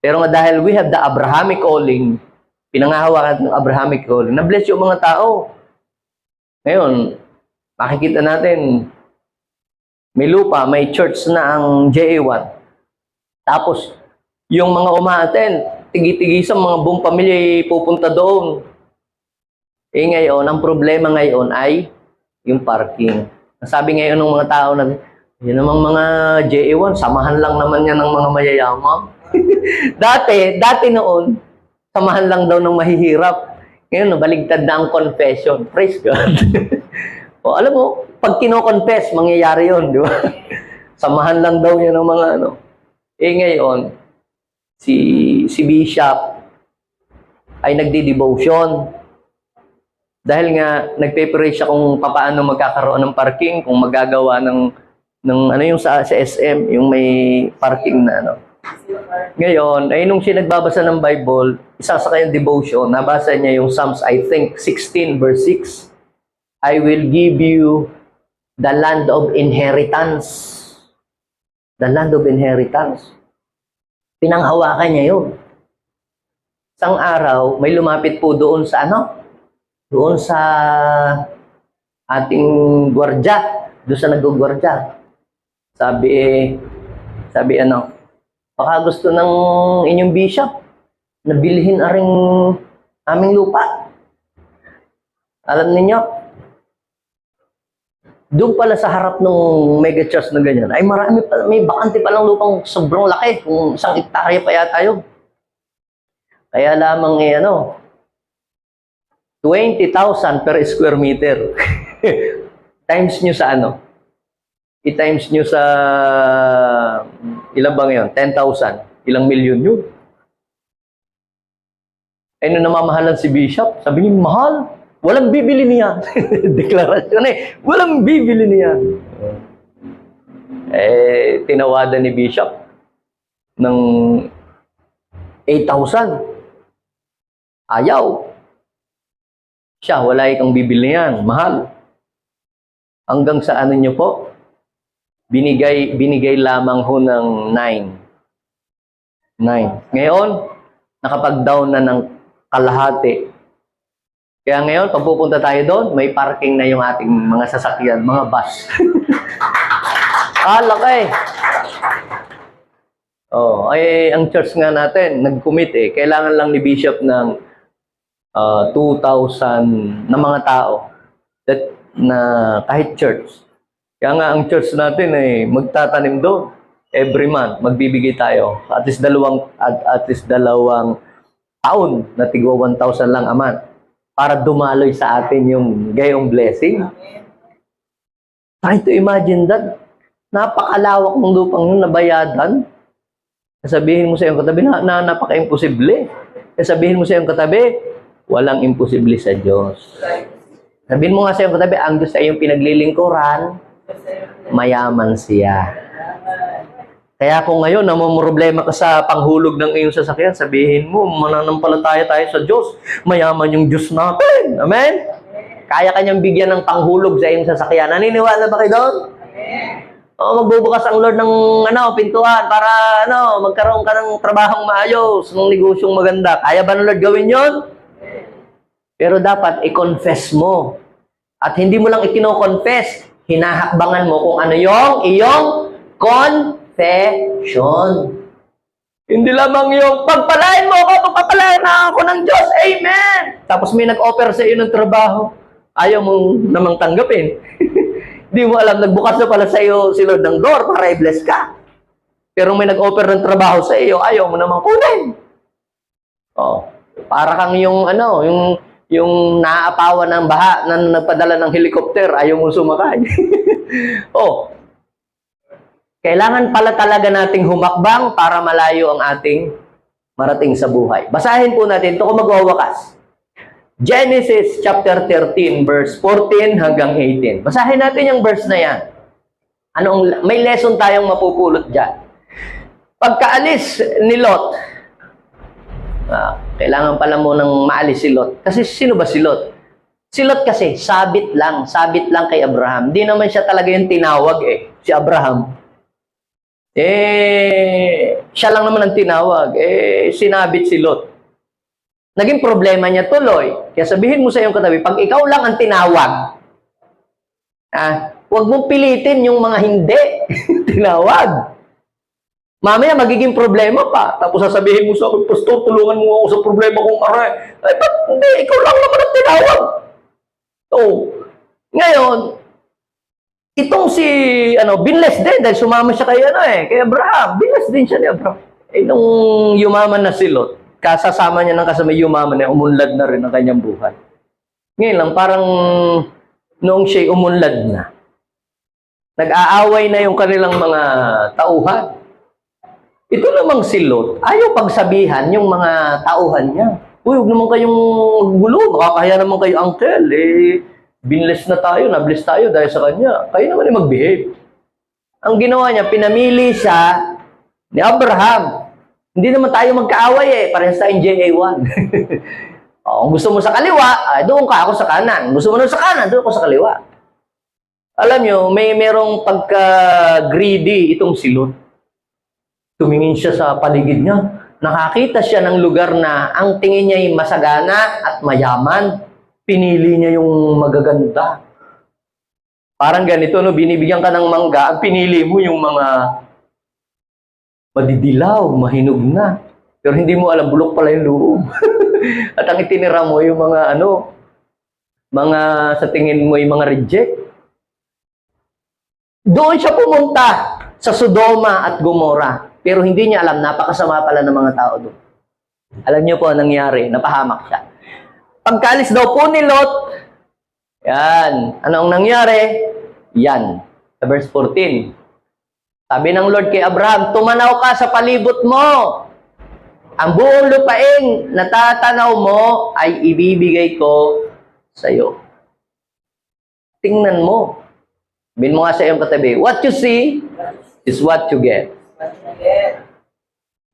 Pero nga dahil we have the Abrahamic calling, pinangahawakan ng Abrahamic calling, na-bless yung mga tao. Ngayon, makikita natin, may lupa, may church na ang JA1. Tapos, yung mga umaattend, tigi-tigisang mga buong pamilya ay pupunta doon. Eh ngayon, ang problema ngayon ay yung parking. Sabi ngayon ng mga tao na, yun namang mga JA1, samahan lang naman yan ng mga mayayaman. dati noon, samahan lang daw ng mahihirap. Ngayon, baligtad na ang confession. Praise God. O, alam mo, pag kino-confess, mangyayari yun, di ba? Samahan lang daw yan ng mga ano. Eh ngayon, si Bishop ay nagdi-devotion. Dahil nga, nagpe-pray siya kung paano magkakaroon ng parking, kung magagawa ng ano yung sa SM, yung may parking na ano. Ngayon, ay nung siya nagbabasa ng Bible, isa sa kanyang devotion, nabasa niya yung Psalms, I think, 16 verse 6. I will give you the land of inheritance. The land of inheritance. Pinanghawakan niya yun. Isang araw, may lumapit po doon sa ano? Doon sa ating gwardya. Doon sa nag-gwardya. Sabi ano, baka gusto ng inyong bishop na bilhin aring aming lupa. Alam ninyo, doon pala sa harap ng mega church na ganyan, ay marami pa, may bakante palang lupang sobrang laki, kung 1 hektarya pa yata yun. Kaya lamang ano, 20,000 per square meter. Times nyo sa ano? I-times nyo sa ilang bang yun? 10,000. Ilang milyon yun? Eh, nung namamahalan si Bishop, sabi niya, mahal. Walang bibili niya. Deklarasyon walang bibili niya. Eh, tinawadan ni Bishop ng 8,000. Ayaw. Siya, wala ikang bibili yan. Mahal. Hanggang sa ano nyo po? Binigay lamang ho ng 9. Ngayon, nakapag-down na ng kalahati. Kaya ngayon, pag pupunta tayo doon, may parking na yung ating mga sasakyan, mga bus. Laki. Oh, ay ang church nga natin, nag-commit kailangan lang ni Bishop ng 2,000 na mga tao na kahit church. Kaya nga ang church natin ay magtatanim doon. Every month, magbibigay tayo. At least dalawang taon na tigwa 1,000 lang a month para dumaloy sa atin yung gayong blessing. Try to imagine that. Napakalawak ng lupang yung nabayadan. Sabihin mo sa iyong katabi na napaka-imposible. Sabihin mo sa iyong katabi, walang imposible sa Diyos. Sabihin mo nga sa iyong katabi, ang Diyos ay yung pinaglilingkuran, mayaman siya. Kaya kung ngayon namumroblema ka sa panghulog ng iyong sasakyan, sabihin mo, mananampalataya tayo sa Diyos. Mayaman yung Diyos natin. Amen? Kaya kanyang bigyan ng panghulog sa iyong sasakyan. Naniniwala ba kayo doon? Magbubukas ang Lord ng pintuan para magkaroon ka ng trabahong maayos, ng negosyong maganda. Kaya ba ng Lord gawin yon? Pero dapat i-confess mo. At hindi mo lang ikino-confess, hinahakbangan mo kung ano yung iyong confession. Hindi lamang yung pagpalain mo ako, pagpapalain na ako ng Diyos. Amen! Tapos may nag-offer sa iyo ng trabaho. Ayaw mo namang tanggapin. Hindi mo alam, nagbukas na pala sa iyo si Lord ng door para i-bless ka. Pero may nag-offer ng trabaho sa iyo, ayaw mo namang kunin. Para kang yung naaapawan ng baha na nagpadala ng helicopter, ayaw mo sumakay. Kailangan pala talaga nating humakbang para malayo ang ating marating sa buhay. Basahin po natin ito kung magwawakas. Genesis chapter 13, verse 14 hanggang 18. Basahin natin yung verse na yan. May lesson tayong mapupulot dyan. Pagkaalis ni Lot, kailangan pala mo nang maalis si Lot. Kasi sino ba si Lot? Si Lot kasi, sabit lang kay Abraham. Di naman siya talaga yung tinawag si Abraham. Siya lang naman ang tinawag. Sinabit si Lot. Naging problema niya tuloy. Kaya sabihin mo sa iyong katabi, pag ikaw lang ang tinawag, huwag mong pilitin yung mga hindi tinawag. Mamaya magiging problema pa. Tapos sasabihin mo sa akin, Pastor, tulungan mo ako sa problema kong aray. Ay, ba't hindi? Ikaw lang naman ang tinawag. So, ngayon, itong si, binless din dahil sumama siya kay Abraham. Binless din siya ni Abraham. Nung yumaman na si Lot, kasasama niya ng kasama yumaman niya, umunlad na rin ang kanyang buhay. Ngayon lang, parang noong siya'y umunlad na, nag-aaway na yung kanilang mga tauhan. Ito namang si Lot, ayaw pagsabihan yung mga tauhan niya. Uy, huwag naman kayong gulo, makakaya naman kayo, uncle. Binless na tayo, nabless tayo dahil sa kanya. Kayo naman mag-behave. Ang ginawa niya, pinamili siya ni Abraham. Hindi naman tayo magkaaway parehas tayong JA1. Kung gusto mo sa kaliwa, doon ka, ako sa kanan. Gusto mo na sa kanan, doon ako sa kaliwa. Alam nyo, merong pagka-greedy itong si Lot. Tumingin siya sa paligid niya. Nakakita siya ng lugar na ang tingin niya ay masagana at mayaman. Pinili niya yung magaganda. Parang ganito, binibigyan ka ng mangga, ang pinili mo yung mga madidilaw, mahinog na. Pero hindi mo alam, bulok pala yung loob. At ang itinira mo yung mga mga sa tingin mo yung mga reject. Doon siya pumunta sa Sodoma at Gomora. Pero hindi niya alam, napakasama pala ng mga tao doon. Alam niyo po ang nangyari, napahamak siya. Pagkaalis daw po ni Lot, yan, ano ang nangyari? Yan, sa verse 14. Sabi ng Lord kay Abraham, tumanaw ka sa palibot mo. Ang buong lupain na tatanaw mo ay ibibigay ko sa iyo. Tingnan mo. Sabihin mo nga sa iyong katabi, what you see is what you get.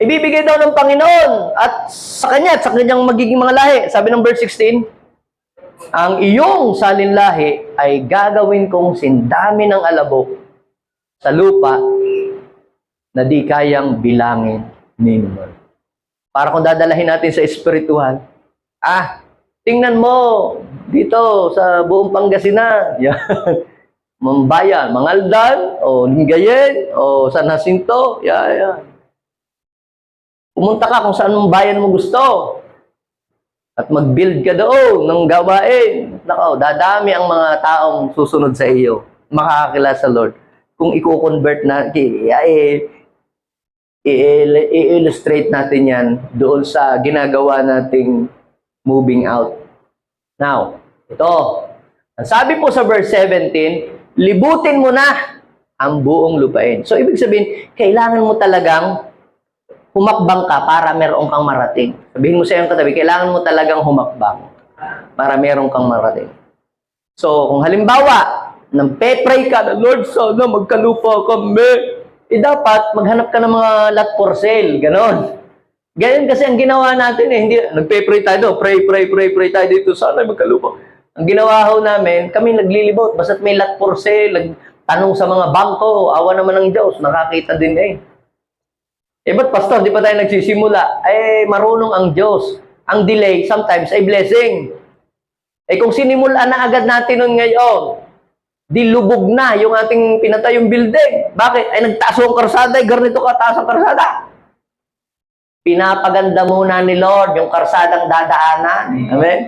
Ibibigay daw ng Panginoon at sa kanya at sa kanyang magiging mga lahi. Sabi ng verse 16, ang iyong salinlahi ay gagawin kong sindami ng alabok sa lupa na di kayang bilangin ninyo. Para kung dadalahin natin sa espiritual, tingnan mo dito sa buong Pangasinan, yan. Mambayan, Mangaldan, o Lingayen, o San Jacinto, yan. Pumunta ka kung saan mong bayan mo gusto. At mag-build ka doon ng gawain. Nako, dadami ang mga taong susunod sa iyo. Makakakilala sa Lord. Kung i-convert na, i-illustrate natin yan doon sa ginagawa nating moving out. Now, ito. Ang sabi po sa verse 17, libutin mo na ang buong lupain. So, ibig sabihin, kailangan mo talagang humakbang ka para meron kang marating. Sabihin mo sa iyong katabi, kailangan mo talagang humakbang para meron kang marating. So, kung halimbawa, nang pe-pray ka na, Lord, sana magkalupa kami, dapat maghanap ka ng mga lot for sale, ganon. Ganyan kasi ang ginawa natin hindi, nagpe-pray tayo, pray tayo dito, sana magkalupa. Ang ginawa ho namin, kami naglilibot, basta't may lot for sale, tanong sa mga bangko, awa naman ng Diyos, nakakita din ba't pastor, di pa tayo nagsisimula? Marunong ang Diyos. Ang delay, sometimes, ay blessing. Kung sinimula na agad natin nun ngayon, di lubog na yung ating pinatayong building. Bakit? Nagtaas ang karsada, garnito kataas ang karsada. Pinapaganda muna ni Lord yung karsadang dadaanan. Amen?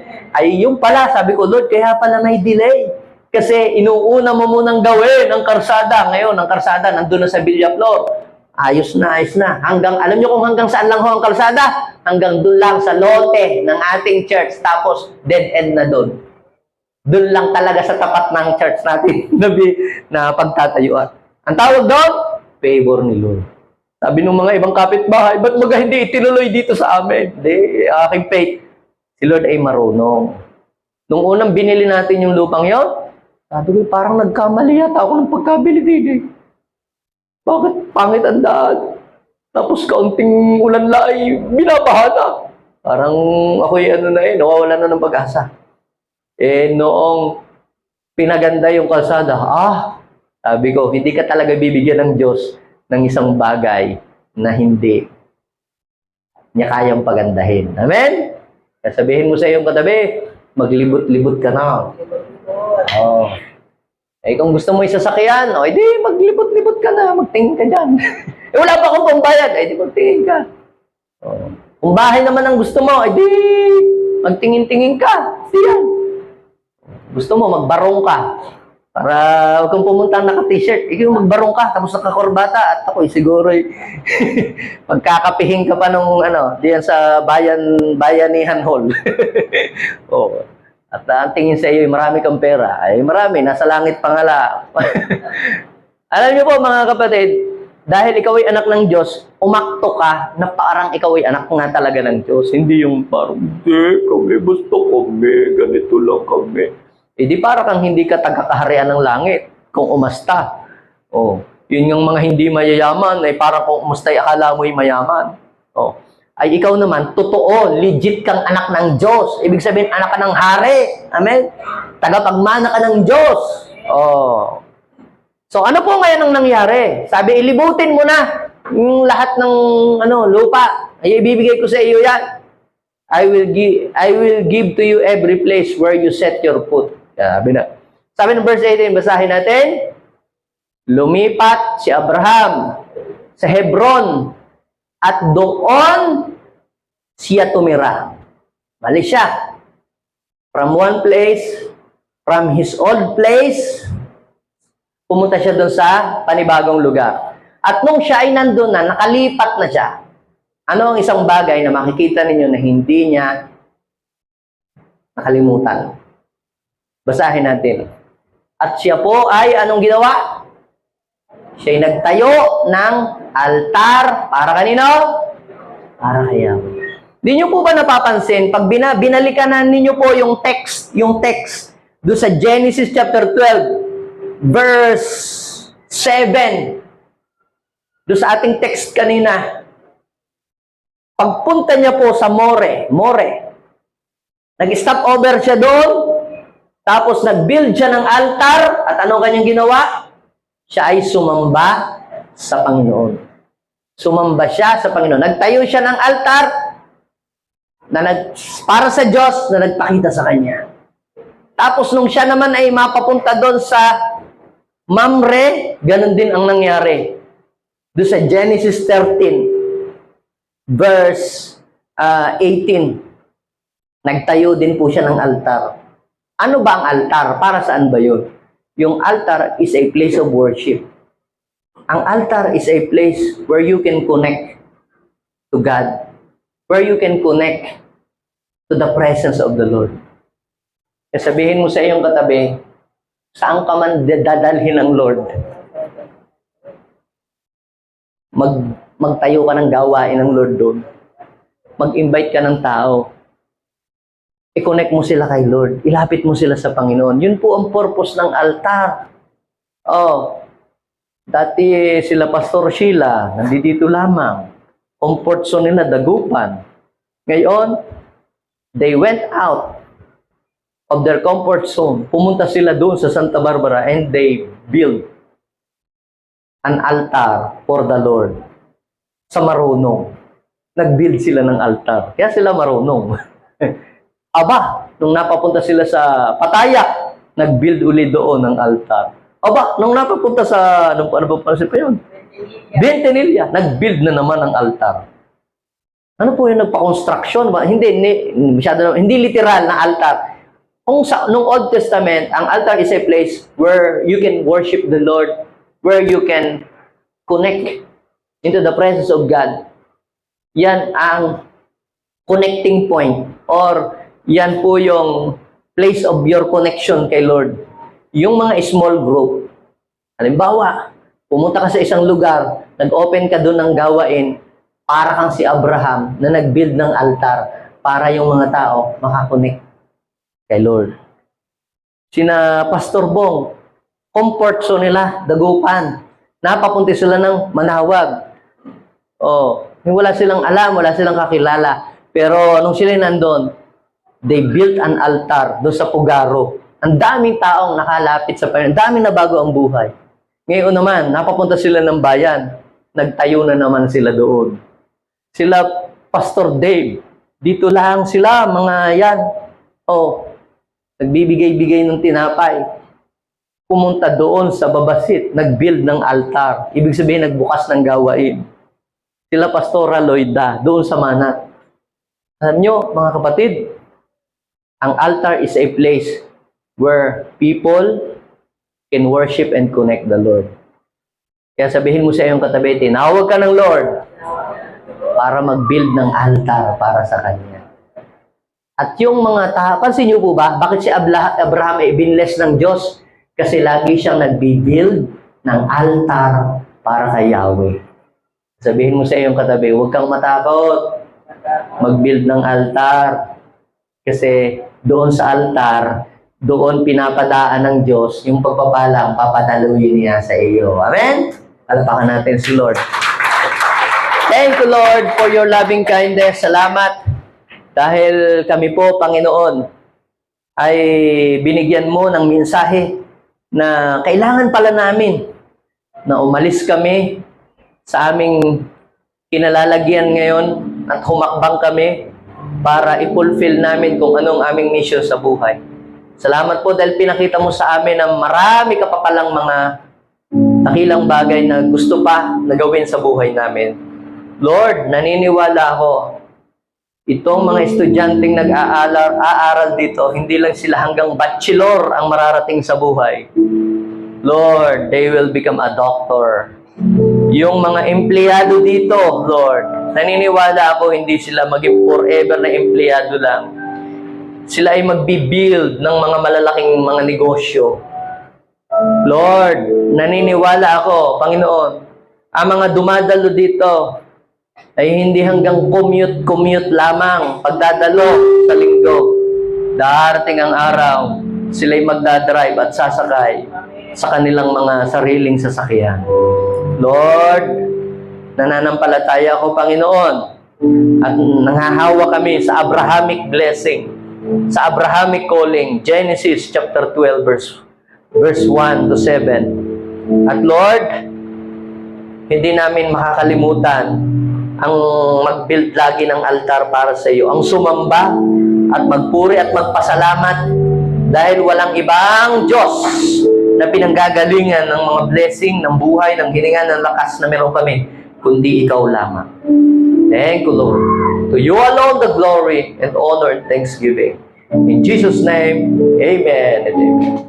Yung pala, sabi ko, Lord, kaya pala may delay. Kasi inuuna mo munang gawin ang karsada. Ngayon, ang karsada, nandun na sa Villa Flor. Ayos na. Alam nyo kung hanggang saan lang ho ang kalsada? Hanggang doon lang sa lote ng ating church. Tapos, dead end na doon. Doon lang talaga sa tapat ng church natin na pagtatayuan. Ang tawag doon, favor ni Lord. Sabi ng mga ibang kapitbahay, ba't hindi itinuloy dito sa amin? Hindi, aking faith. Si Lord ay marunong. Nung unang binili natin yung lupang yon, sabi ko, parang nagkamali yata ako ng pagkabili din. Bakit pangit ang daan? Tapos kaunting ulan na ay binabaha na. Parang ako'y nawawala na ng pag-asa. Noong pinaganda yung kalsada, sabi ko, hindi ka talaga bibigyan ng Diyos ng isang bagay na hindi niya kayang pagandahin. Amen? Sabihin mo sa iyong katabi, maglibot-libot ka na. Oh. Eh, kung gusto mo isasakyan, edi maglibot-libot ka na, magtingin ka dyan. Eh, wala pa akong pambayad, edi magtingin ka. Oh. Kung bahay naman ang gusto mo, edi magtingin-tingin ka. Diyan. Gusto mo, magbarong ka. Para huwag kang pumunta naka-t-shirt. Ikaw magbarong ka, tapos nakakorbata. At ako, siguro, magkakapihin ka pa nung, diyan sa Bayanihan Hall. Oh. At ang tingin sa iyo, marami kang pera. Ay, marami, nasa langit pangala. Alam niyo po, mga kapatid, dahil ikaw ay anak ng Diyos, umakto ka na parang ikaw ay anak nga talaga ng Diyos. Hindi yung parang, hindi kami, basta kami, ganito lang kami. Eh di para kang hindi ka tagakaharian ng langit kung umasta. Oh, yun yung mga hindi mayayaman, ay parang kung umasta ay akala mo'y mayaman. Oh, ay ikaw naman, totoo, legit kang anak ng Diyos. Ibig sabihin, anak ka ng hari. Amen? Tagapagmana ka ng Diyos. Oh. So, ano po ngayon ang nangyari? Sabi, ilibutin mo na yung lahat ng lupa. Ay, ibibigay ko sa iyo yan. I will give to you every place where you set your foot. Sabi na. Sabi ng verse 18, basahin natin. Lumipat si Abraham sa Hebron at doon siya tumira. Bali siya. From one place, from his old place, pumunta siya doon sa panibagong lugar. At nung siya ay nandun na, nakalipat na siya, ano ang isang bagay na makikita ninyo na hindi niya nakalimutan? Basahin natin. At siya po ay anong ginawa? Siya ay nagtayo ng altar para kanino? Para kay Yahweh. Di nyo po ba napapansin, pag binalikan ninyo po yung text doon sa Genesis chapter 12, verse 7, doon sa ating text kanina, pagpunta niya po sa More, nag-stop over siya doon, tapos nag-build siya ng altar, at ano kanyang ginawa? Siya ay sumamba sa Panginoon. Sumamba siya sa Panginoon. Nagtayo siya ng altar para sa Diyos na nagpakita sa kanya. Tapos nung siya naman ay mapapunta doon sa Mamre, ganun din ang nangyari. Doon sa Genesis 13, verse 18, nagtayo din po siya ng altar. Ano ba ang altar? Para saan ba yun? Yung altar is a place of worship. Ang altar is a place where you can connect to God, where you can connect to the presence of the Lord. Sabihin mo sa iyong katabi, saan ka man dadalhin ng Lord? Magtayo ka ng gawain ng Lord doon. Mag-invite ka ng tao. I-connect mo sila kay Lord. Ilapit mo sila sa Panginoon. Yun po ang purpose ng altar. Oh, dati sila Pastor Sheila, nandito lamang. Comfort zone nila, dagupan. Ngayon, they went out of their comfort zone. Pumunta sila doon sa Santa Barbara and they built an altar for the Lord. Sa marunong. Nag-build sila ng altar. Kaya sila marunong. Aba, nung napapunta sila sa Pataya, nag-build uli doon ng altar. Aba, nung napapunta sa, ano pa yun? Bentenilla, nag-build na naman ng altar. Ano po yung nagpa-construction? Hindi literal na altar. Nung Old Testament, ang altar is a place where you can worship the Lord, where you can connect into the presence of God. Yan ang connecting point, or yan po yung place of your connection kay Lord. Yung mga small group, halimbawa, pumunta ka sa isang lugar, nag-open ka doon ng gawain, para kang si Abraham na nag-build ng altar para yung mga tao makakonect kay Lord. Sina Pastor Bong, comfort zone nila, dagupan. Napapunti sila ng Manawag. Oh, wala silang alam, wala silang kakilala. Pero nung sila nandun, they built an altar doon sa Pugaro. Ang daming taong nakalapit sa Panginoon. Ang daming nabago ang buhay. Ngayon naman, napapunta sila ng bayan. nagtayo na naman sila doon. Sila, Pastor Dave, dito lang sila, mga yan. Oh, nagbibigay-bigay ng tinapay. Pumunta doon sa babasit, nag-build ng altar. Ibig sabihin, nagbukas ng gawain. Sila Pastora Loida, doon sa Manat. Alam nyo, mga kapatid, ang altar is a place where people can worship and connect the Lord. Kaya sabihin mo sa iyong katabi, tinawag ka ng Lord para mag-build ng altar para sa Kanya. At yung mga tao, pansin niyo po ba, bakit si Abraham ay binless ng Diyos? Kasi lagi siyang nagbi-build ng altar para kay Yahweh. Sabihin mo sa iyong katabi, huwag kang matakot mag-build ng altar. Kasi doon sa altar, doon pinapadaan ng Diyos yung pagpapalang papadaluyin niya sa iyo. Amen? Alapakan natin si Lord. Thank you, Lord, for your loving kindness. Salamat. Dahil kami po, Panginoon, ay binigyan mo ng mensahe na kailangan pala namin na umalis kami sa aming kinalalagyan ngayon at humakbang kami para i-fulfill namin kung anong aming mission sa buhay. Salamat po dahil pinakita mo sa amin na marami ka pa palang mga dakilang bagay na gusto pa na gawin sa buhay namin. Lord, naniniwala ako, itong mga estudyanteng nag-aaral dito, hindi lang sila hanggang bachelor ang mararating sa buhay. Lord, they will become a doctor. Yung mga empleyado dito, Lord, naniniwala ako hindi sila maging forever na empleyado lang. Sila ay magbi-build ng mga malalaking mga negosyo. Lord, naniniwala ako, Panginoon, ang mga dumadalo dito ay hindi hanggang commute lamang, pagdadalo sa linggo. Darating ang araw, sila'y magdadrive at sasakay sa kanilang mga sariling sasakyan. Lord, nananampalataya ako, Panginoon, at nanghahawa kami sa Abrahamic blessing, sa Abrahamic calling, Genesis chapter 12, verse 1 to 7. At Lord, hindi namin makakalimutan ang mag-build lagi ng altar para sa iyo, ang sumamba at magpuri at magpasalamat dahil walang ibang Diyos na pinanggagalingan ng mga blessing, ng buhay, ng hininga, ng lakas na meron kami, kundi ikaw lamang. Thank you, Lord. To you alone the glory and honor and thanksgiving. In Jesus' name, amen and amen.